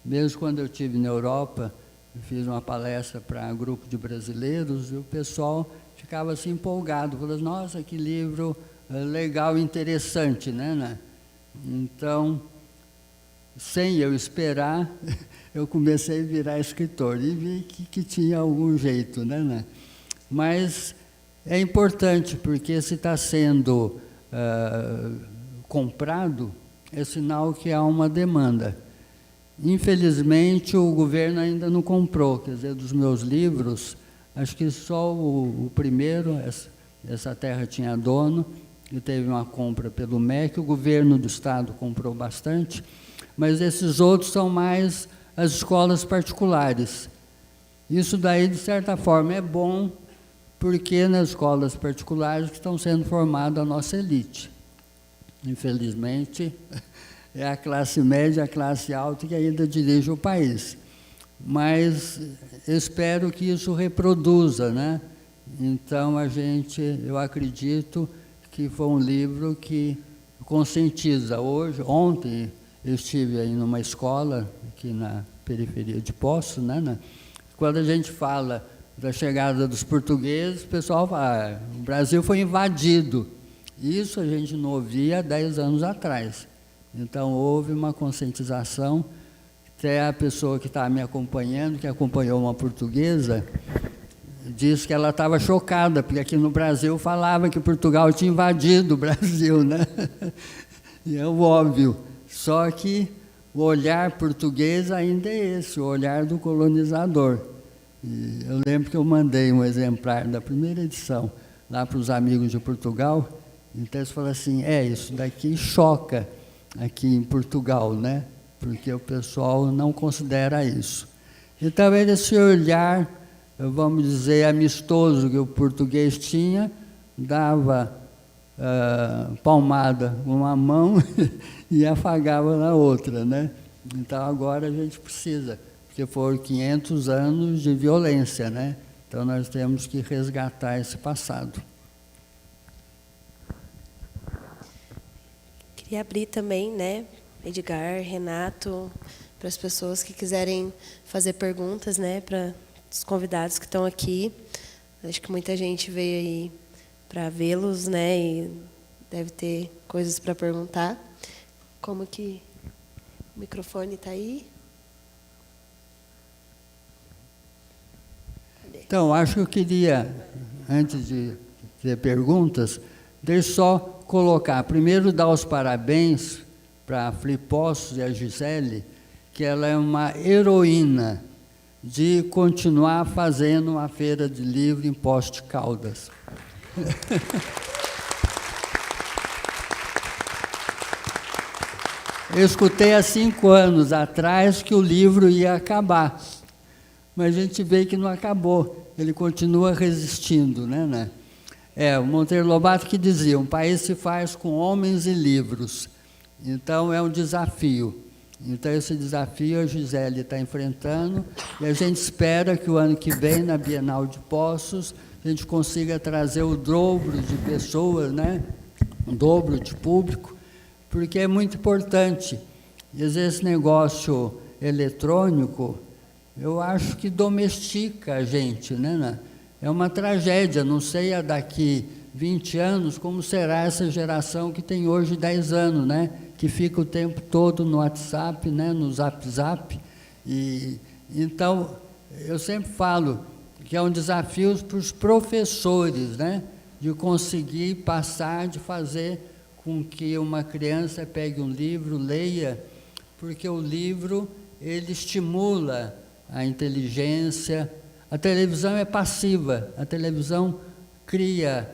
Mesmo quando eu estive na Europa, eu fiz uma palestra para um grupo de brasileiros e o pessoal ficava assim empolgado, falando, nossa, que livro legal e interessante, né? Então, sem eu esperar, eu comecei a virar escritor e vi que tinha algum jeito, né? Mas é importante, porque se está sendo comprado, é sinal que há uma demanda. Infelizmente, o governo ainda não comprou, quer dizer, dos meus livros, acho que só o primeiro, essa terra tinha dono, e teve uma compra pelo MEC, o governo do estado comprou bastante, mas esses outros são mais as escolas particulares. Isso daí, de certa forma, é bom, porque nas escolas particulares que estão sendo formada a nossa elite. Infelizmente, é a classe média, a classe alta que ainda dirige o país. Mas espero que isso reproduza, né? Então, eu acredito que foi um livro que conscientiza. Ontem, eu estive aí numa escola, aqui na periferia de Poços, né? Quando a gente fala da chegada dos portugueses, o pessoal fala, o Brasil foi invadido. Isso a gente não ouvia há 10 anos atrás. Então, houve uma conscientização. Até a pessoa que está me acompanhando, que acompanhou uma portuguesa, disse que ela estava chocada, porque aqui no Brasil falava que Portugal tinha invadido o Brasil, né? E é o óbvio. Só que o olhar português ainda é esse, o olhar do colonizador. E eu lembro que eu mandei um exemplar da primeira edição lá para os amigos de Portugal, então eles falaram assim, isso daqui choca aqui em Portugal, né? Porque o pessoal não considera isso. Então, esse olhar, vamos dizer, amistoso que o português tinha, dava palmada com uma mão e afagava na outra, né? Então, agora a gente precisa, porque foram 500 anos de violência, né? Então, nós temos que resgatar esse passado. Queria abrir também, né, Edgar, Renato, para as pessoas que quiserem fazer perguntas, né, para os convidados que estão aqui. Acho que muita gente veio aí para vê-los, né, e deve ter coisas para perguntar. Como que o microfone está aí? Então, acho que eu queria, antes de ter perguntas, deixa eu só colocar, primeiro dar os parabéns para a Flipossos e a Gisele, que ela é uma heroína de continuar fazendo uma feira de livro em Poços de Caldas. Eu escutei há 5 anos atrás que o livro ia acabar, mas a gente vê que não acabou, ele continua resistindo, né? O Monteiro Lobato que dizia, um país se faz com homens e livros, então é um desafio. Então esse desafio a Gisele está enfrentando, e a gente espera que o ano que vem, na Bienal de Poços, a gente consiga trazer o dobro de pessoas, né? O dobro de público, porque é muito importante. E às vezes esse negócio eletrônico, eu acho que domestica a gente, né? É uma tragédia, não sei a daqui 20 anos como será essa geração que tem hoje 10 anos, né? Que fica o tempo todo no WhatsApp, né? No Zap. E, então, eu sempre falo que é um desafio para os professores, né? De conseguir passar, de fazer com que uma criança pegue um livro, leia, porque o livro, ele estimula a inteligência. A televisão é passiva, a televisão cria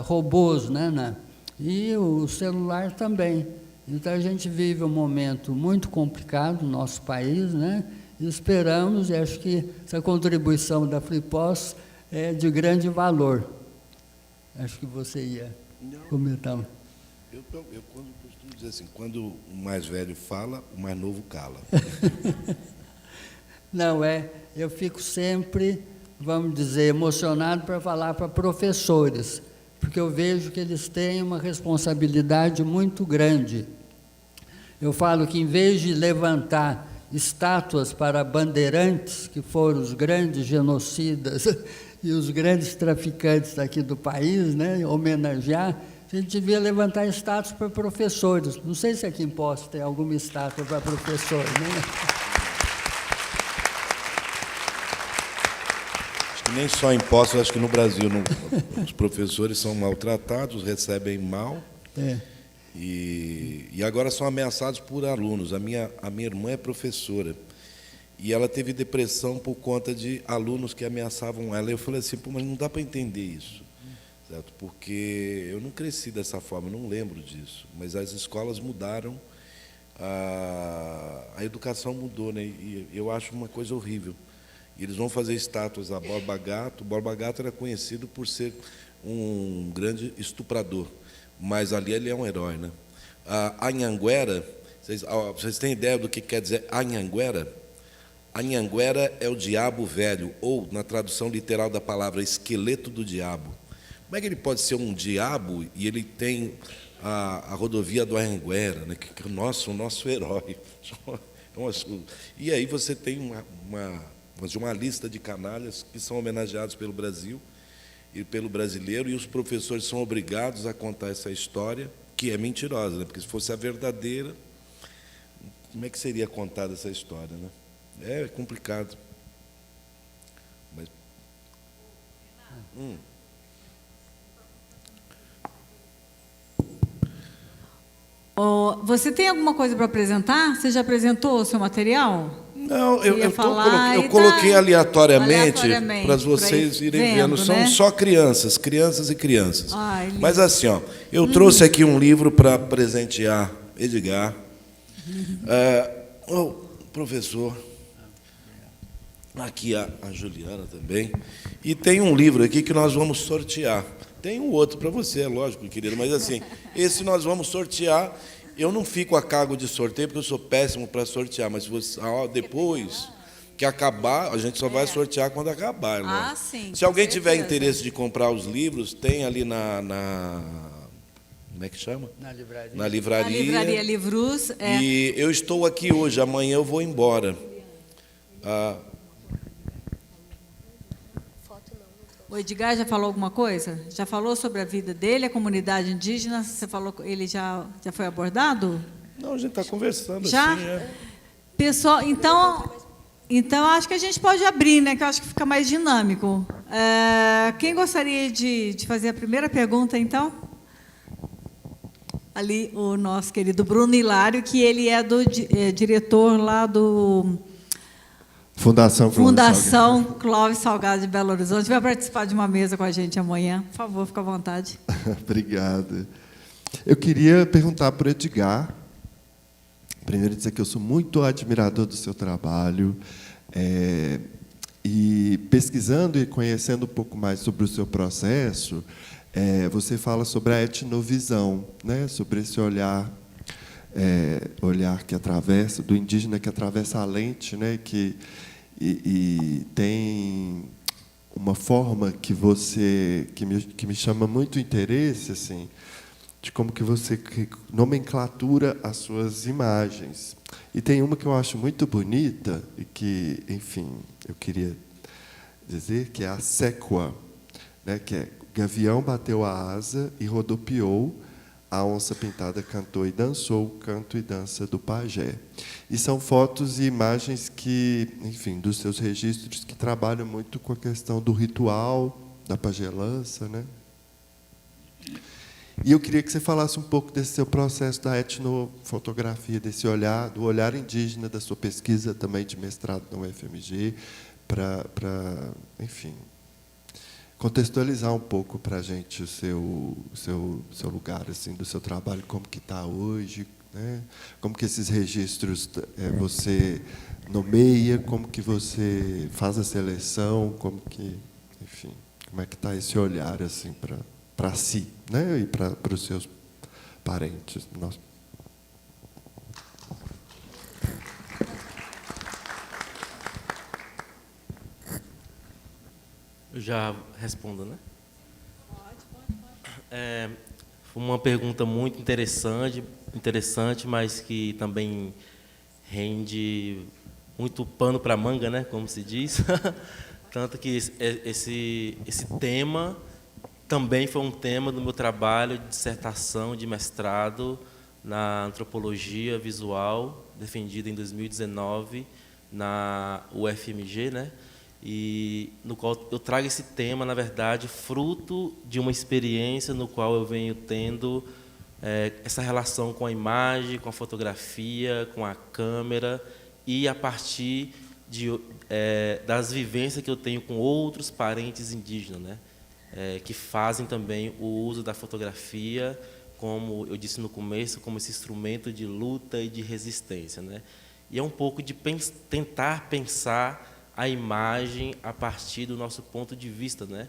robôs, né? E o celular também. Então, a gente vive um momento muito complicado no nosso país, né? E esperamos, e acho que essa contribuição da Flipossos é de grande valor. Acho que você ia comentar. Eu quando costumo dizer assim, quando o mais velho fala, o mais novo cala. Não, eu fico sempre, vamos dizer, emocionado para falar para professores, porque eu vejo que eles têm uma responsabilidade muito grande. Eu falo que, em vez de levantar estátuas para bandeirantes, que foram os grandes genocidas e os grandes traficantes aqui do país, né, homenagear, a gente devia levantar estátuas para professores. Não sei se aqui em Poços tem alguma estátua para professores, né? Acho que nem só em Poços, acho que no Brasil os professores são maltratados, recebem mal. E agora são ameaçados por alunos. A minha irmã é professora e ela teve depressão por conta de alunos que ameaçavam ela. Eu falei assim, pô, mas não dá para entender isso, certo? Porque eu não cresci dessa forma, eu não lembro disso. Mas as escolas mudaram, a educação mudou, né? E eu acho uma coisa horrível. E eles vão fazer estátuas a Borba Gato. Borba Gato era conhecido por ser um grande estuprador, mas ali ele é um herói, né? A Anhanguera, vocês têm ideia do que quer dizer Anhanguera? Anhanguera é o diabo velho, ou, na tradução literal da palavra, esqueleto do diabo. Como é que ele pode ser um diabo e ele tem a rodovia do Anhanguera, né? Que é o nosso herói. E aí você tem uma lista de canalhas que são homenageados pelo Brasil e pelo brasileiro, e os professores são obrigados a contar essa história, que é mentirosa, né? Porque se fosse a verdadeira, como é que seria contada essa história, né? É complicado. Mas... Você tem alguma coisa para apresentar? Você já apresentou o seu material? Não, eu coloquei aleatoriamente para vocês irem vendo. São só crianças e crianças. Mas assim, ó, eu trouxe aqui um livro para presentear Edgar, o professor, aqui a Juliana também, e tem um livro aqui que nós vamos sortear. Tem um outro para você, é lógico, querido, mas assim, esse nós vamos sortear. Eu não fico a cargo de sorteio, porque eu sou péssimo para sortear, mas você, depois Que acabar, a gente só vai sortear quando acabar, né? Ah, sim, Se com alguém tiver certeza. interesse de comprar os livros, tem ali como é que chama? Na livraria. Na A livraria. livraria Livruz. E eu estou aqui hoje, amanhã eu vou embora. O Edgar já falou alguma coisa? Já falou sobre a vida dele, a comunidade indígena? Você falou, ele já foi abordado? Não, a gente está conversando Já? assim, Pessoal, então acho que a gente pode abrir, né? Que eu acho que fica mais dinâmico. Quem gostaria de fazer a primeira pergunta, então? Ali, o nosso querido Bruno Hilário, que ele é diretor lá do Fundação Clóvis Salgado de Belo Horizonte. Vai participar de uma mesa com a gente amanhã. Por favor, fica à vontade. Obrigado. Eu queria perguntar para o Edgar, primeiro dizer que eu sou muito admirador do seu trabalho, e pesquisando e conhecendo um pouco mais sobre o seu processo, você fala sobre a etnovisão, né? Sobre esse olhar que atravessa, do indígena que atravessa a lente, né? E tem uma forma que me chama muito interesse, assim, de como que você nomenclatura as suas imagens. E tem uma que eu acho muito bonita e que, enfim, eu queria dizer que é a séquia, né? Que é: gavião bateu a asa e rodopiou, a onça pintada cantou e dançou o canto e dança do pajé. E são fotos e imagens que, enfim, dos seus registros, que trabalham muito com a questão do ritual, da pagelança, né? E eu queria que você falasse um pouco desse seu processo da etnofotografia, desse olhar, do olhar indígena, da sua pesquisa também de mestrado na UFMG, para, enfim, contextualizar um pouco para a gente o seu lugar, assim, do seu trabalho, como que está hoje, né? Como que esses registros você nomeia, como que você faz a seleção, como que, enfim, como é que está esse olhar, assim, para si, né? E para os seus parentes. Nossa. Eu já respondo, né? Foi uma pergunta muito interessante, mas que também rende muito pano para manga, né? Como se diz. Tanto que esse tema também foi um tema do meu trabalho de dissertação, de mestrado na antropologia visual, defendido em 2019 na UFMG, né? E no qual eu trago esse tema, na verdade, fruto de uma experiência no qual eu venho tendo essa relação com a imagem, com a fotografia, com a câmera, e a partir das vivências que eu tenho com outros parentes indígenas, né? Que fazem também o uso da fotografia, como eu disse no começo, como esse instrumento de luta e de resistência, né? E é um pouco de tentar pensar a imagem a partir do nosso ponto de vista, né?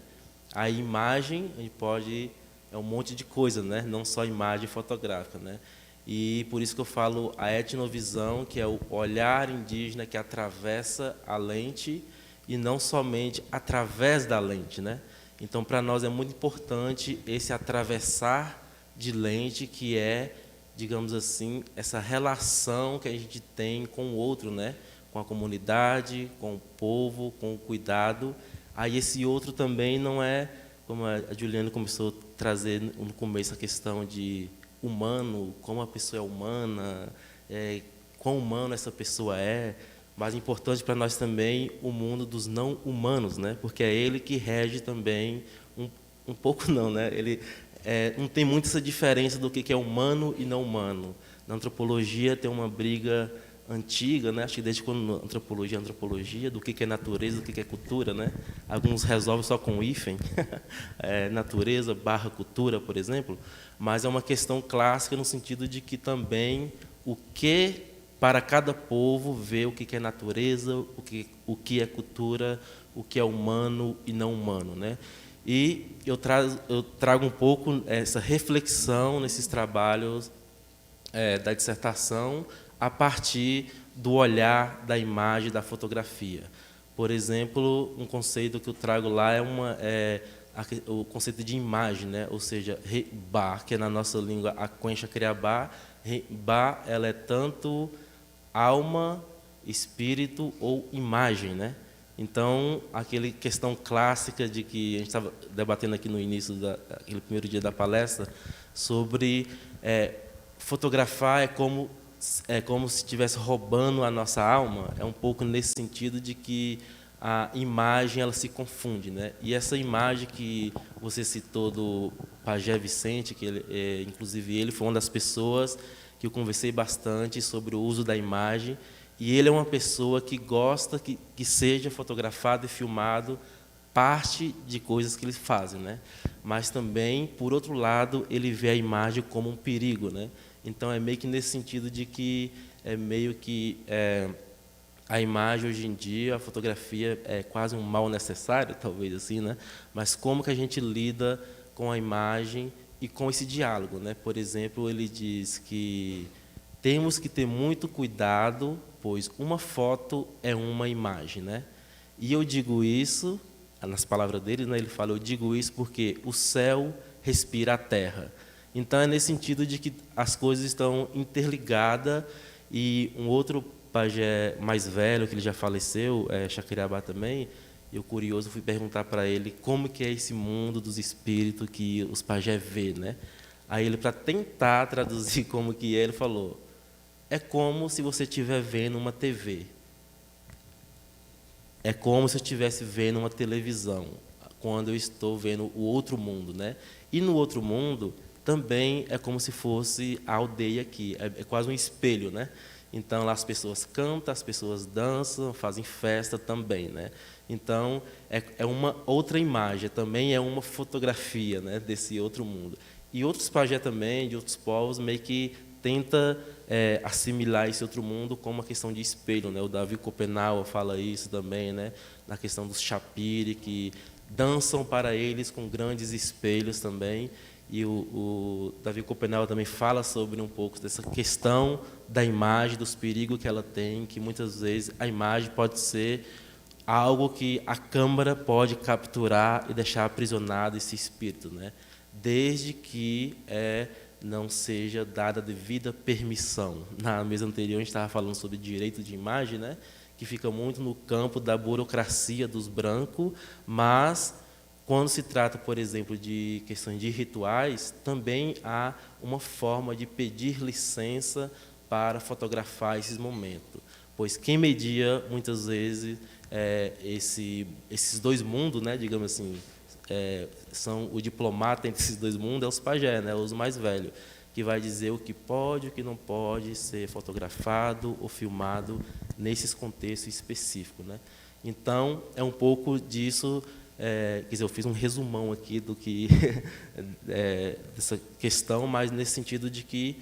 A imagem, a gente é um monte de coisa, né? Não só imagem fotográfica, né? E por isso que eu falo a etnovisão, que é o olhar indígena que atravessa a lente e não somente através da lente, né? Então, para nós é muito importante esse atravessar de lente, que é, digamos assim, essa relação que a gente tem com o outro, né? Com a comunidade, com o povo, com o cuidado. Aí esse outro também não é, como a Juliana começou a trazer no começo, a questão de humano, como a pessoa é humana, quão humano essa pessoa é, mas importante para nós também o mundo dos não humanos, né? Porque é ele que rege também, um pouco não, né? Ele não tem muito essa diferença do que é humano e não humano. Na antropologia tem uma briga antiga, né? Acho que desde quando antropologia, do que é natureza, do que é cultura, né? Alguns resolvem só com hífen, natureza / cultura, por exemplo, mas é uma questão clássica no sentido de que também o que para cada povo vê o que é natureza, o que é cultura, o que é humano e não humano, né? E eu trago um pouco essa reflexão nesses trabalhos da dissertação, a partir do olhar da imagem, da fotografia. Por exemplo, um conceito que eu trago lá é o conceito de imagem, né? Ou seja, Rebá, que é na nossa língua a Quencha Criabá. Rebá, ela é tanto alma, espírito ou imagem, né? Então, aquela questão clássica de que a gente estava debatendo aqui no início daquele primeiro dia da palestra sobre fotografar é como se estivesse roubando a nossa alma. É um pouco nesse sentido de que a imagem ela se confunde, né? E essa imagem que você citou do Pajé Vicente, que inclusive ele foi uma das pessoas que eu conversei bastante sobre o uso da imagem, e ele é uma pessoa que gosta que seja fotografado e filmado parte de coisas que eles fazem, né? Mas também, por outro lado, ele vê a imagem como um perigo, né? Então é meio que nesse sentido de que a imagem hoje em dia, a fotografia é quase um mal necessário, talvez assim, né? Mas como que a gente lida com a imagem e com esse diálogo, né? Por exemplo, ele diz que temos que ter muito cuidado, pois uma foto é uma imagem, né? E eu digo isso, nas palavras dele, né? Ele fala, eu digo isso porque o céu respira a terra. Então é nesse sentido de que as coisas estão interligadas. E um outro pajé mais velho, que ele já faleceu, Chacreabá também, eu curioso fui perguntar para ele como que é esse mundo dos espíritos que os pajé vê, né? Aí ele, para tentar traduzir como que é, ele falou, é como se você estiver vendo uma TV. É como se eu estivesse vendo uma televisão, quando eu estou vendo o outro mundo, né? E no outro mundo também é como se fosse a aldeia aqui, é quase um espelho, né? Então, lá as pessoas cantam, as pessoas dançam, fazem festa também, né? Então, é uma outra imagem, também é uma fotografia, né, desse outro mundo. E outros pajé também, de outros povos, meio que tenta assimilar esse outro mundo como uma questão de espelho, né? O Davi Copenau fala isso também, né? Na questão dos chapiri, que dançam para eles com grandes espelhos também. E o Davi Copenau também fala sobre um pouco dessa questão da imagem, dos perigos que ela tem, que muitas vezes a imagem pode ser algo que a câmara pode capturar e deixar aprisionado esse espírito, né? Desde que não seja dada devida permissão. Na mesa anterior, a gente estava falando sobre direito de imagem, né? Que fica muito no campo da burocracia dos brancos, mas quando se trata, por exemplo, de questões de rituais, também há uma forma de pedir licença para fotografar esses momentos. Pois quem media, muitas vezes, esses dois mundos, né, digamos assim, são o diplomata entre esses dois mundos, é os pajé, né, os mais velhos, que vai dizer o que pode e o que não pode ser fotografado ou filmado nesses contextos específicos, né? Então, é um pouco disso. Quer dizer, eu fiz um resumão aqui do que dessa questão, mas nesse sentido de que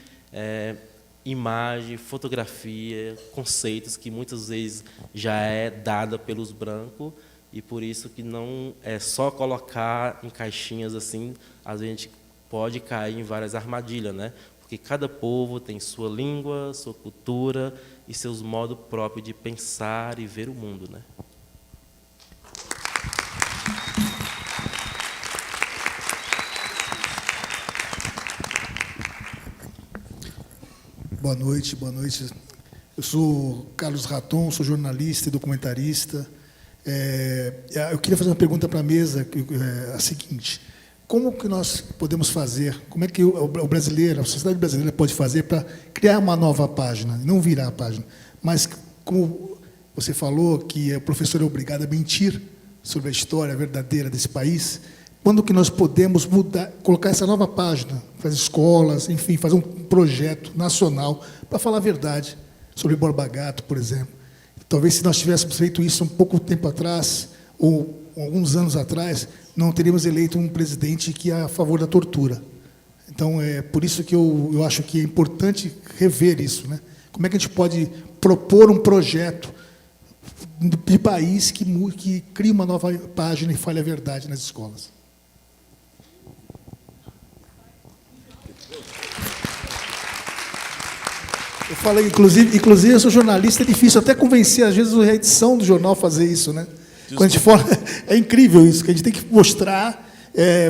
imagem, fotografia, conceitos que muitas vezes já é dada pelos brancos, e por isso que não é só colocar em caixinhas assim, às vezes a gente pode cair em várias armadilhas, né? Porque cada povo tem sua língua, sua cultura e seus modos próprios de pensar e ver o mundo, né? Boa noite, boa noite. Eu sou Carlos Raton, sou jornalista e documentarista. Eu queria fazer uma pergunta para a mesa, a seguinte: como que nós podemos fazer, como é que o brasileiro, a sociedade brasileira pode fazer para criar uma nova página, não virar a página, mas, como você falou, que o professor é obrigado a mentir sobre a história verdadeira desse país, quando que nós podemos mudar, colocar essa nova página para as escolas, enfim, fazer um projeto nacional para falar a verdade sobre Borba Gato, por exemplo. Talvez, se nós tivéssemos feito isso um pouco tempo atrás, ou alguns anos atrás, não teríamos eleito um presidente que é a favor da tortura. Então, é por isso que eu acho que é importante rever isso, né? Como é que a gente pode propor um projeto de país que crie uma nova página e fale a verdade nas escolas? Eu falei, inclusive eu sou jornalista, é difícil até convencer, às vezes, a edição do jornal a fazer isso, né? Quando a gente fala, é incrível isso, que a gente tem que mostrar,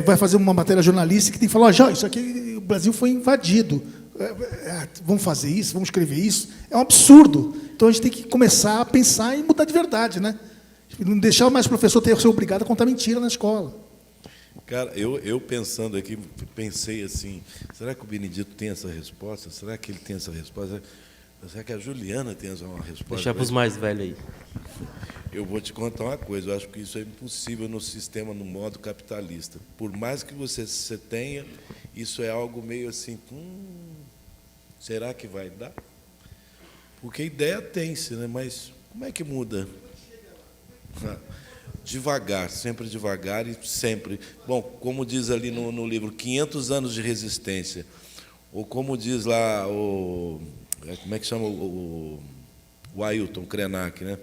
vai fazer uma matéria jornalística que tem que falar, já, isso aqui, o Brasil foi invadido. Vamos fazer isso, vamos escrever isso. É um absurdo. Então a gente tem que começar a pensar em mudar de verdade, né? Não deixar mais o professor ser obrigado a contar mentira na escola. Cara, eu pensando aqui, pensei assim, será que o Benedito tem essa resposta? Será que ele tem essa resposta? Será que a Juliana tem essa resposta? Deixar para os mais velhos aí. Eu vou te contar uma coisa, eu acho que isso é impossível no sistema, no modo capitalista. Por mais que você tenha, isso é algo meio assim, será que vai dar? Porque ideia tem-se, né? Mas como é que muda? Devagar, sempre devagar e sempre. Bom, como diz ali no livro, 500 anos de resistência. Ou como diz lá, como é que chama o Ailton Krenak, né?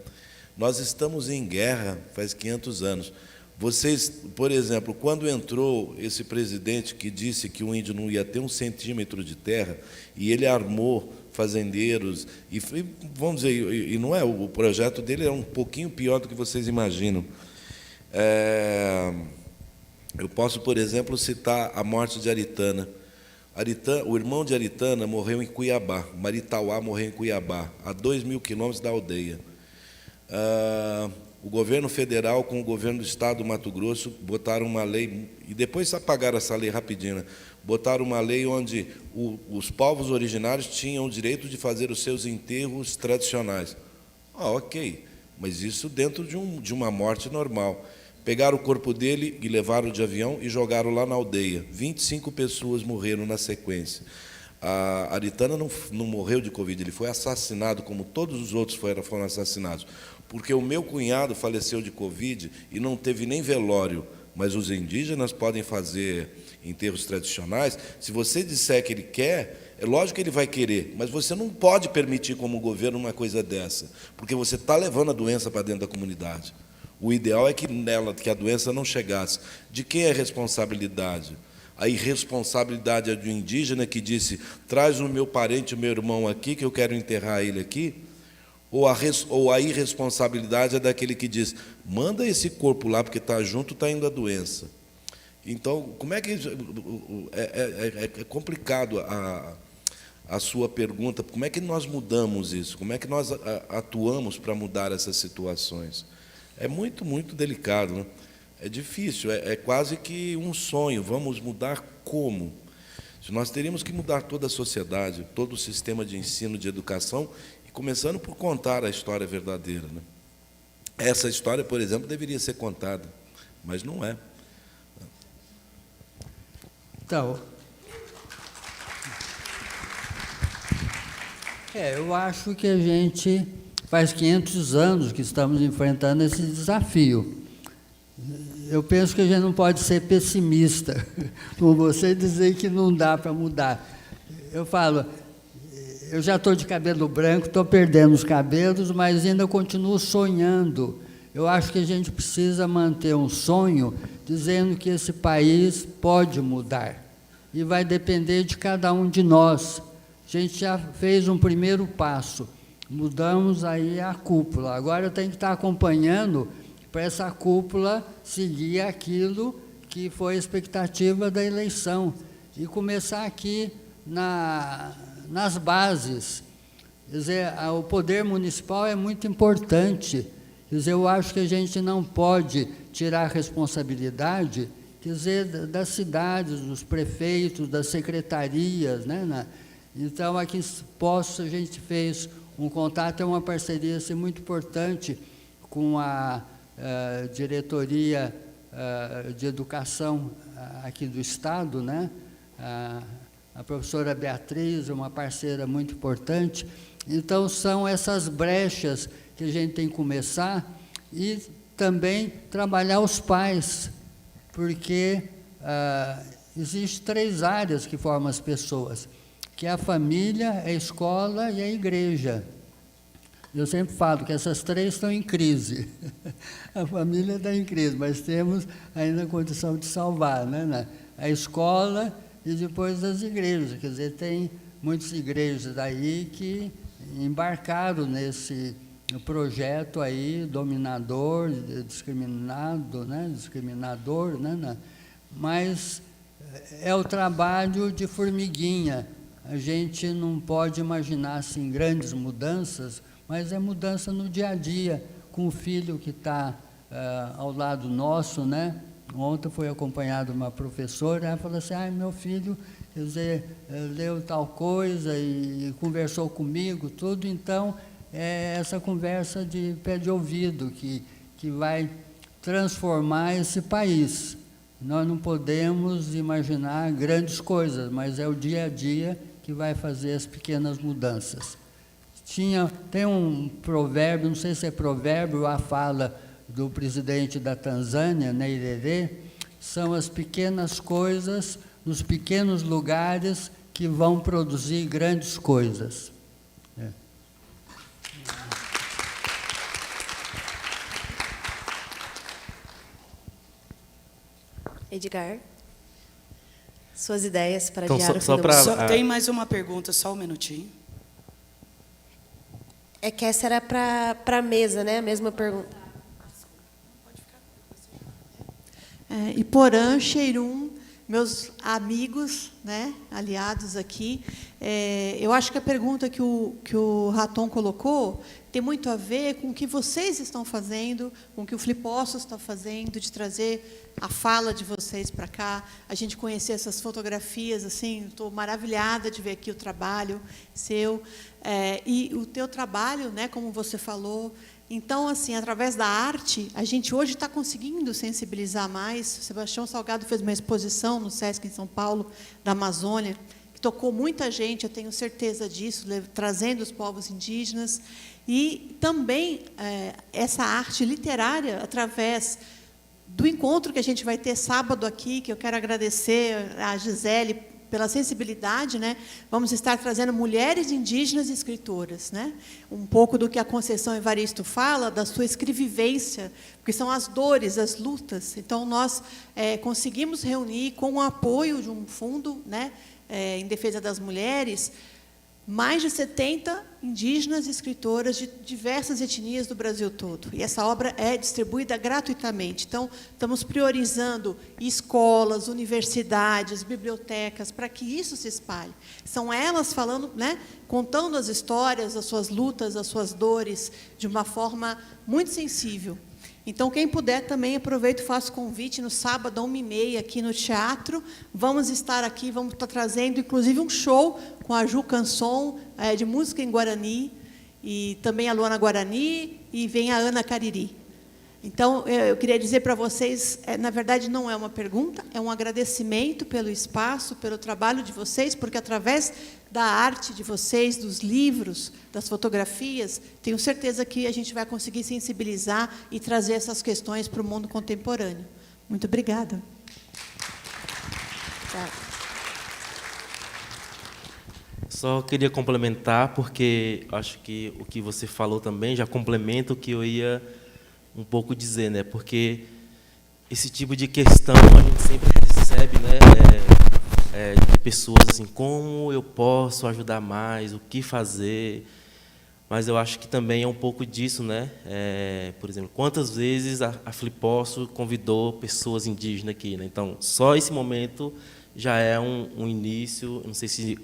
Nós estamos em guerra faz 500 anos. Vocês, por exemplo, quando entrou esse presidente que disse que o índio não ia ter 1 centímetro de terra, e ele armou fazendeiros, e vamos dizer, e não é, o projeto dele é um pouquinho pior do que vocês imaginam. Eu posso, por exemplo, citar a morte de Aritana. O irmão de Aritana morreu em Cuiabá, Maritauá morreu em Cuiabá, a 2.000 quilômetros da aldeia. O governo federal com o governo do estado do Mato Grosso botaram uma lei, e depois apagaram essa lei rapidinho, né? Botaram uma lei onde os povos originários tinham o direito de fazer os seus enterros tradicionais. Ok, mas isso dentro de uma morte normal. Pegaram o corpo dele e levaram de avião e jogaram lá na aldeia. 25 pessoas morreram na sequência. A Aritana não morreu de Covid, ele foi assassinado, como todos os outros foram assassinados. Porque o meu cunhado faleceu de Covid e não teve nem velório, mas os indígenas podem fazer enterros tradicionais. Se você disser que ele quer, é lógico que ele vai querer, mas você não pode permitir como governo uma coisa dessa, porque você está levando a doença para dentro da comunidade. O ideal é que a doença não chegasse. De quem é a responsabilidade? A irresponsabilidade é do indígena que disse, traz o meu parente, o meu irmão aqui, que eu quero enterrar ele aqui? Ou a irresponsabilidade é daquele que diz, manda esse corpo lá, porque está junto, está indo a doença. Então, como é que... É complicado a sua pergunta, como é que nós mudamos isso? Como é que nós atuamos para mudar essas situações? É muito, muito delicado, né? É difícil, é quase que um sonho. Vamos mudar como? Nós teríamos que mudar toda a sociedade, todo o sistema de ensino, de educação, e começando por contar a história verdadeira, né? Essa história, por exemplo, deveria ser contada, mas não é. Então, eu acho que a gente faz 500 anos que estamos enfrentando esse desafio. Eu penso que a gente não pode ser pessimista, como você dizer que não dá para mudar. Eu falo, eu já estou de cabelo branco, estou perdendo os cabelos, mas ainda continuo sonhando. Eu acho que a gente precisa manter um sonho, dizendo que esse país pode mudar. E vai depender de cada um de nós. A gente já fez um primeiro passo. Mudamos aí a cúpula. Agora eu tenho que estar acompanhando para essa cúpula seguir aquilo que foi a expectativa da eleição e começar aqui nas bases. Quer dizer, o poder municipal é muito importante. Quer dizer, eu acho que a gente não pode tirar a responsabilidade, quer dizer, das cidades, dos prefeitos, das secretarias, né? Então, aqui em Poços, a gente fez um contato, é uma parceria assim, muito importante com a diretoria de educação aqui do Estado, né? A professora Beatriz, uma parceira muito importante. Então, são essas brechas que a gente tem que começar e também trabalhar os pais, porque existem 3 áreas que formam as pessoas, que é a família, a escola e a igreja. Eu sempre falo que essas 3 estão em crise. A família está em crise, mas temos ainda a condição de salvar, né? A escola e depois as igrejas. Quer dizer, tem muitas igrejas aí que embarcaram nesse projeto aí, dominador, discriminador, né? Mas é o trabalho de formiguinha. A gente não pode imaginar assim, grandes mudanças, mas é mudança no dia a dia, com o filho que está ao lado nosso, né? Ontem foi acompanhado uma professora, ela falou assim, meu filho, quer dizer, leu tal coisa e conversou comigo, tudo, então, é essa conversa de pé de ouvido que vai transformar esse país. Nós não podemos imaginar grandes coisas, mas é o dia a dia que vai fazer as pequenas mudanças. Tem um provérbio, não sei se é provérbio, a fala do presidente da Tanzânia, Nyerere, são as pequenas coisas, nos pequenos lugares que vão produzir grandes coisas. Edgar, suas ideias para Então, adiar o só fim do pra- mundo. Só tem mais uma pergunta, só um minutinho. É que essa era para a mesa, né? A mesma pergunta. Iporã, Xeirum, meus amigos, né, aliados aqui, eu acho que a pergunta que o Raton colocou tem muito a ver com o que vocês estão fazendo, com o que o Flipossos está fazendo, de trazer a fala de vocês para cá, a gente conhecer essas fotografias, assim, estou maravilhada de ver aqui o trabalho seu, e o teu trabalho, né, como você falou. Então, assim, através da arte, a gente hoje está conseguindo sensibilizar mais. O Sebastião Salgado fez uma exposição no Sesc em São Paulo, da Amazônia, que tocou muita gente, eu tenho certeza disso, trazendo os povos indígenas. E também essa arte literária, através do encontro que a gente vai ter sábado aqui, que eu quero agradecer a Gisele pela sensibilidade, né? Vamos estar trazendo mulheres indígenas escritoras, né? Um pouco do que a Conceição Evaristo fala, da sua escrevivência, porque são as dores, as lutas. Então, nós conseguimos reunir, com o apoio de um fundo, né, em defesa das mulheres, mais de 70 indígenas escritoras de diversas etnias do Brasil todo. E essa obra é distribuída gratuitamente. Então, estamos priorizando escolas, universidades, bibliotecas, para que isso se espalhe. São elas falando, né, contando as histórias, as suas lutas, as suas dores, de uma forma muito sensível. Então, quem puder também, aproveito e faço convite no sábado, 13h30, aqui no teatro. Vamos estar aqui, vamos estar trazendo, inclusive, um show com a Ju Canson, de música em Guarani, e também a Luana Guarani, e vem a Ana Cariri. Então, eu queria dizer para vocês, na verdade, não é uma pergunta, é um agradecimento pelo espaço, pelo trabalho de vocês, porque, através da arte de vocês, dos livros, das fotografias, tenho certeza que a gente vai conseguir sensibilizar e trazer essas questões para o mundo contemporâneo. Muito obrigada. Só queria complementar, porque acho que o que você falou também já complementa o que eu ia um pouco dizer, né? Porque esse tipo de questão a gente sempre recebe, né? De pessoas assim, como eu posso ajudar mais, o que fazer, mas eu acho que também é um pouco disso, né? Por exemplo, quantas vezes a Fliposso convidou pessoas indígenas aqui, né? Então, só esse momento já é um início, não sei se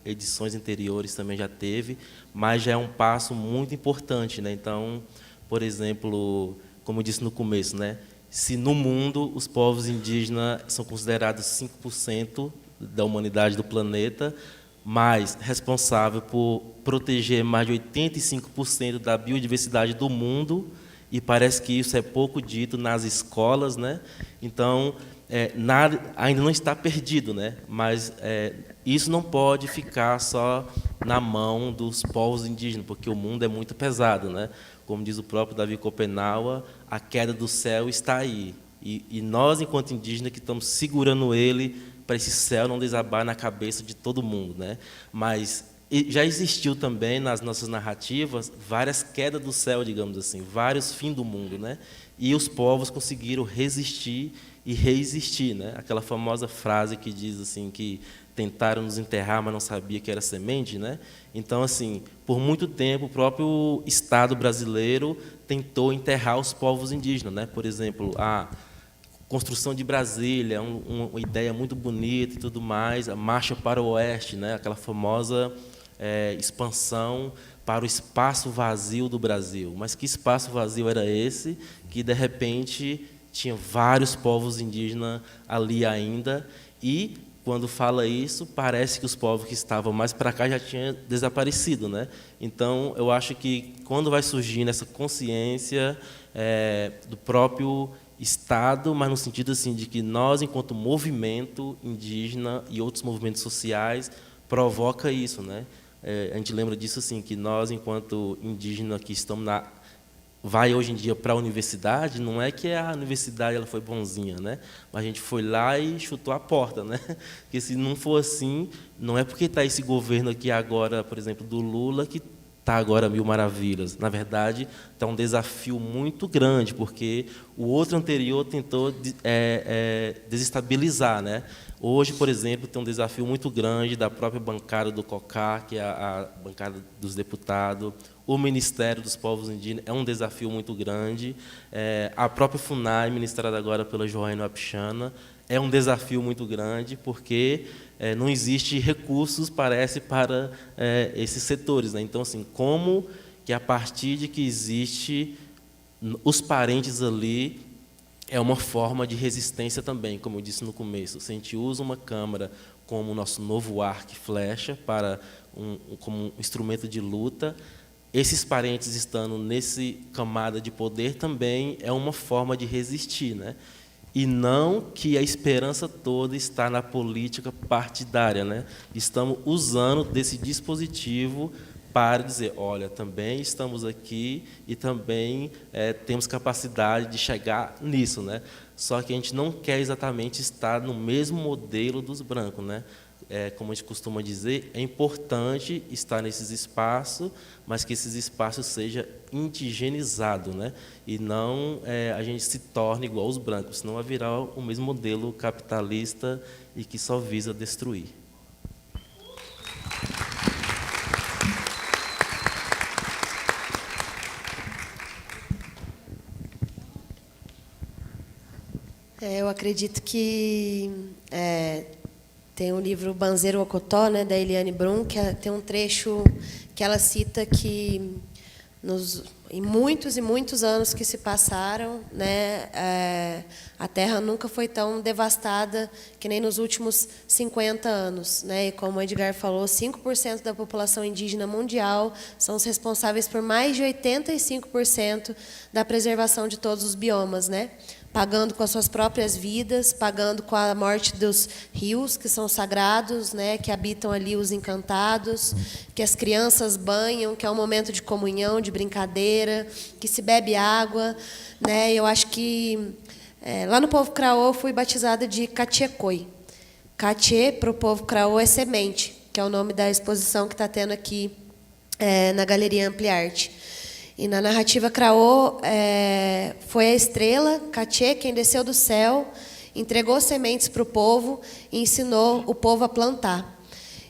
edições anteriores também já teve, mas já é um passo muito importante, né? Então, por exemplo, como eu disse no começo, né? Se no mundo os povos indígenas são considerados 5% da humanidade do planeta, mas responsável por proteger mais de 85% da biodiversidade do mundo, e parece que isso é pouco dito nas escolas, né? Então, nada, ainda não está perdido, né? Mas isso não pode ficar só na mão dos povos indígenas, porque o mundo é muito pesado, né? Como diz o próprio Davi Copenaua, a queda do céu está aí. E nós, enquanto indígenas, que estamos segurando ele para esse céu não desabar na cabeça de todo mundo, né? Mas já existiu também nas nossas narrativas várias quedas do céu, digamos assim, vários fins do mundo, né? E os povos conseguiram resistir e reexistir, né? Aquela famosa frase que diz assim que tentaram nos enterrar, mas não sabia que era semente, né? Então, assim, por muito tempo o próprio Estado brasileiro tentou enterrar os povos indígenas, né? Por exemplo, a construção de Brasília, uma ideia muito bonita e tudo mais, a marcha para o oeste, né? Aquela famosa expansão para o espaço vazio do Brasil. Mas que espaço vazio era esse que, de repente, tinha vários povos indígenas ali ainda, e, quando fala isso, parece que os povos que estavam mais para cá já tinham desaparecido, né? Então, eu acho que, quando vai surgindo essa consciência do próprio Estado, mas no sentido assim, de que nós, enquanto movimento indígena e outros movimentos sociais, provoca isso, né? A gente lembra disso assim, que nós, enquanto indígenas que estamos vai hoje em dia para a universidade, não é que a universidade ela foi bonzinha, né? Mas a gente foi lá e chutou a porta, né? Porque se não for assim, não é porque está esse governo aqui agora, por exemplo, do Lula, que está agora mil maravilhas. Na verdade, está um desafio muito grande, porque o outro anterior tentou desestabilizar, né? Hoje, por exemplo, tem um desafio muito grande da própria bancada do COCAR, que é a bancada dos deputados, o Ministério dos Povos Indígenas, é um desafio muito grande, a própria FUNAI, ministrada agora pela Joana Wapichana, é um desafio muito grande, porque não existe recursos, parece, para esses setores, né? Então, assim, como que a partir de que existe os parentes ali, é uma forma de resistência também, como eu disse no começo. Se a gente usa uma câmara como o nosso novo arco e flecha como um instrumento de luta, esses parentes estando nesse camada de poder também é uma forma de resistir, né? E não que a esperança toda está na política partidária, né? Estamos usando desse dispositivo para dizer, olha, também estamos aqui e também temos capacidade de chegar nisso, né? Só que a gente não quer exatamente estar no mesmo modelo dos brancos, né? Como a gente costuma dizer, é importante estar nesses espaços, mas que esses espaços sejam indigenizados, né? E não a gente se torne igual aos brancos, senão vai virar o mesmo modelo capitalista e que só visa destruir. Eu acredito que tem o livro Banzeiro Ocotó, né, da Eliane Brum, que tem um trecho que ela cita que em muitos e muitos anos que se passaram, né, a Terra nunca foi tão devastada que nem nos últimos 50 anos. Né? E como o Edgar falou, 5% da população indígena mundial são os responsáveis por mais de 85% da preservação de todos os biomas, né? Pagando com as suas próprias vidas, pagando com a morte dos rios, que são sagrados, né, que habitam ali os encantados, que as crianças banham, que é um momento de comunhão, de brincadeira, que se bebe água. Né? Eu acho que, lá no povo Craô, eu fui batizada de Catiecoi. Catie, para o povo Craô, é semente, que é o nome da exposição que está tendo aqui na Galeria Ampliarte. E na narrativa Craô, foi a estrela, Catie, quem desceu do céu, entregou sementes para o povo e ensinou o povo a plantar.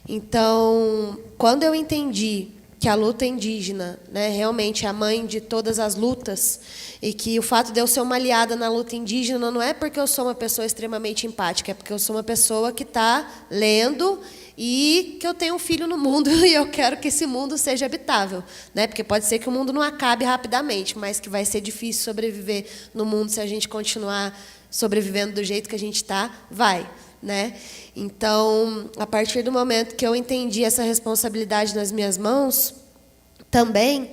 Então, quando eu entendi que a luta indígena, né, realmente é a mãe de todas as lutas, e que o fato de eu ser uma aliada na luta indígena não é porque eu sou uma pessoa extremamente empática, é porque eu sou uma pessoa que está lendo e que eu tenho um filho no mundo e eu quero que esse mundo seja habitável, né? Porque pode ser que o mundo não acabe rapidamente, mas que vai ser difícil sobreviver no mundo se a gente continuar sobrevivendo do jeito que a gente está, vai, né? Então, a partir do momento que eu entendi essa responsabilidade nas minhas mãos, também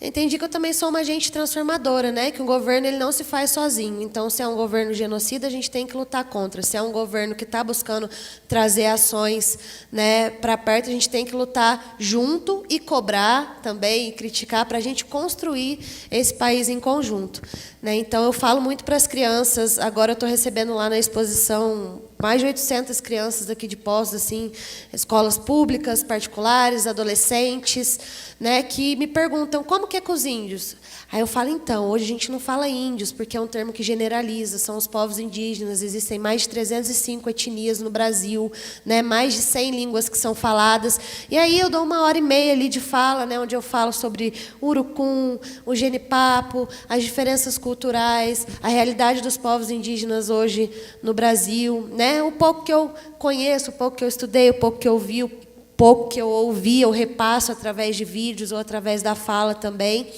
entendi que eu também sou uma agente transformadora, né? Que o governo ele não se faz sozinho. Então, se é um governo genocida, a gente tem que lutar contra. Se é um governo que está buscando trazer ações, né, para perto, a gente tem que lutar junto e cobrar também, e criticar, para a gente construir esse país em conjunto. Né? Então, eu falo muito para as crianças. Agora, eu estou recebendo lá na exposição mais de 800 crianças aqui de Poços, assim, escolas públicas, particulares, adolescentes, né, que me perguntam como que é com os índios. Aí eu falo, então, hoje a gente não fala índios, porque é um termo que generaliza, são os povos indígenas, existem mais de 305 etnias no Brasil, né, mais de 100 línguas que são faladas. E aí eu dou 1h30 ali de fala, né, onde eu falo sobre o urucum, o genipapo, as diferenças culturais, a realidade dos povos indígenas hoje no Brasil, né, o pouco que eu conheço, o pouco que eu estudei, o pouco que eu vi, o pouco que eu ouvi, eu repasso através de vídeos ou através da fala também.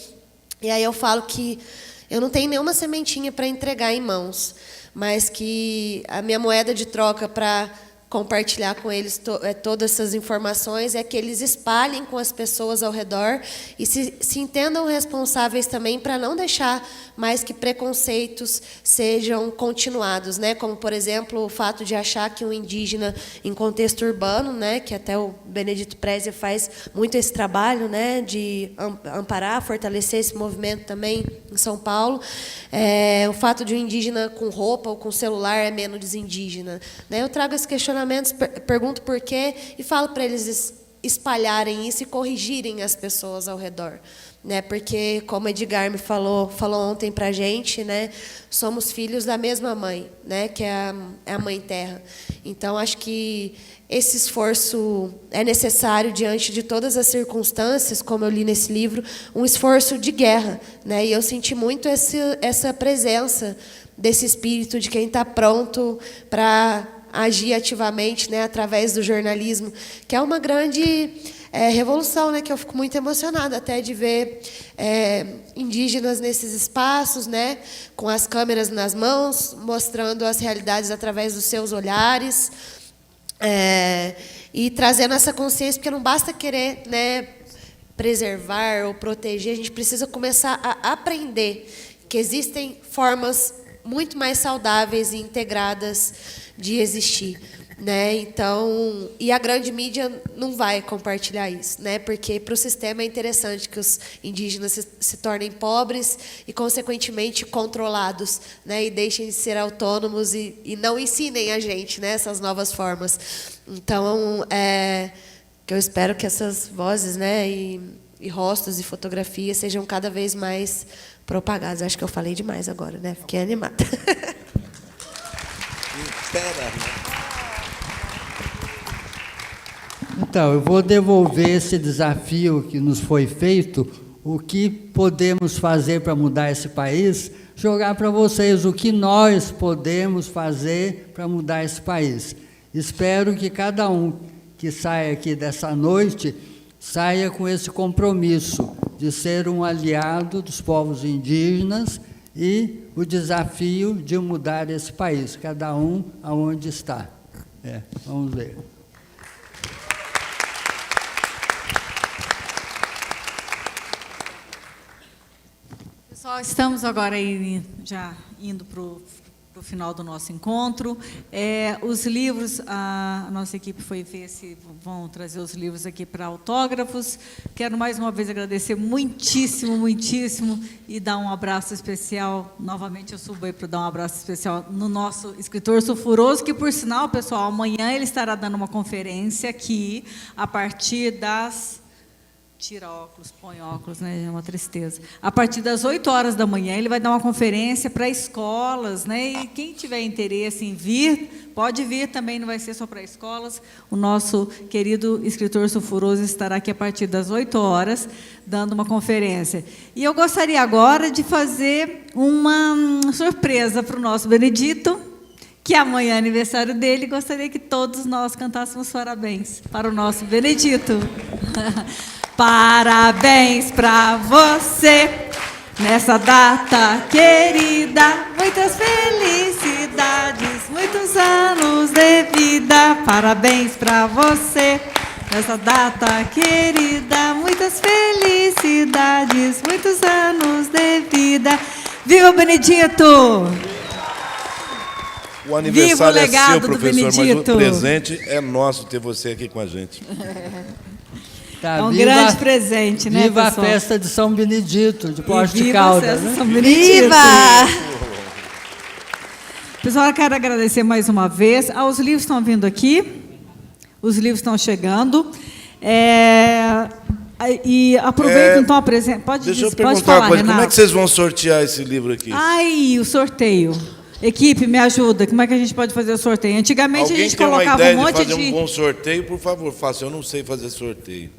E aí eu falo que eu não tenho nenhuma sementinha para entregar em mãos, mas que a minha moeda de troca para compartilhar com eles todas essas informações é que eles espalhem com as pessoas ao redor e se entendam responsáveis também para não deixar mais que preconceitos sejam continuados, né? Como, por exemplo, o fato de achar que um indígena em contexto urbano, né, que até o Benedito Prezia faz muito esse trabalho, né, de amparar, fortalecer esse movimento também em São Paulo, o fato de um indígena com roupa ou com celular é menos indígena, né? Eu trago esse questionamento, pergunto por quê e falo para eles espalharem isso e corrigirem as pessoas ao redor, né? Porque, como Edgar me falou ontem para a gente, né, somos filhos da mesma mãe, né, que é a Mãe Terra. Então, acho que esse esforço é necessário diante de todas as circunstâncias, como eu li nesse livro, um esforço de guerra, né? E eu senti muito essa presença desse espírito de quem está pronto para agir ativamente, né, através do jornalismo, que é uma grande revolução, né, que eu fico muito emocionada até de ver indígenas nesses espaços, né, com as câmeras nas mãos, mostrando as realidades através dos seus olhares, e trazendo essa consciência, porque não basta querer, né, preservar ou proteger, a gente precisa começar a aprender que existem formas muito mais saudáveis e integradas de existir, né? Então, e a grande mídia não vai compartilhar isso, né? Porque para o sistema é interessante que os indígenas se tornem pobres e, consequentemente, controlados, né? E deixem de ser autônomos e não ensinem a gente, né, essas novas formas. Então, que eu espero que essas vozes, né, e rostos e fotografias sejam cada vez mais propagados. Acho que eu falei demais agora, né? Fiquei animada. Então, eu vou devolver esse desafio que nos foi feito, o que podemos fazer para mudar esse país, jogar para vocês o que nós podemos fazer para mudar esse país. Espero que cada um que saia aqui dessa noite saia com esse compromisso de ser um aliado dos povos indígenas e o desafio de mudar esse país, cada um aonde está. Vamos ver. Pessoal, estamos agora aí, já indo para o final do nosso encontro. Os livros, a nossa equipe foi ver se vão trazer os livros aqui para autógrafos. Quero mais uma vez agradecer muitíssimo, muitíssimo e dar um abraço especial. Novamente eu subo aí para dar um abraço especial no nosso escritor sulfuroso, que, por sinal, pessoal, amanhã ele estará dando uma conferência aqui, a partir das... Tira óculos, põe óculos, né? É uma tristeza. A partir das 8 horas da manhã, ele vai dar uma conferência para escolas, né? E quem tiver interesse em vir, pode vir também, não vai ser só para escolas. O nosso querido escritor sulfuroso estará aqui a partir das 8 horas, dando uma conferência. E eu gostaria agora de fazer uma surpresa para o nosso Benedito, que amanhã é aniversário dele, e gostaria que todos nós cantássemos parabéns para o nosso Benedito. Parabéns para você, nessa data querida, muitas felicidades, muitos anos de vida. Parabéns para você, nessa data querida, muitas felicidades, muitos anos de vida. Viva o Benedito! O aniversário é seu, professor, mas o Benedito. presente é nosso ter você aqui com a gente. Tá, É um grande presente, né, Viva pessoal? a festa de São Benedito, de Poços de Viva a Caldas. festa de Né? São Benedito! Viva! Pessoal, eu quero agradecer mais uma vez. Os livros estão vindo aqui, os livros estão chegando. E aproveito, então, a presença. Deixa eu pode perguntar falar, uma coisa. Renato. Como é que vocês vão sortear esse livro aqui? O sorteio. Equipe, me ajuda. Como é que a gente pode fazer o sorteio? Antigamente Alguém a gente tem uma colocava ideia um monte de fazer um bom sorteio? Por favor, faça. Eu não sei fazer sorteio.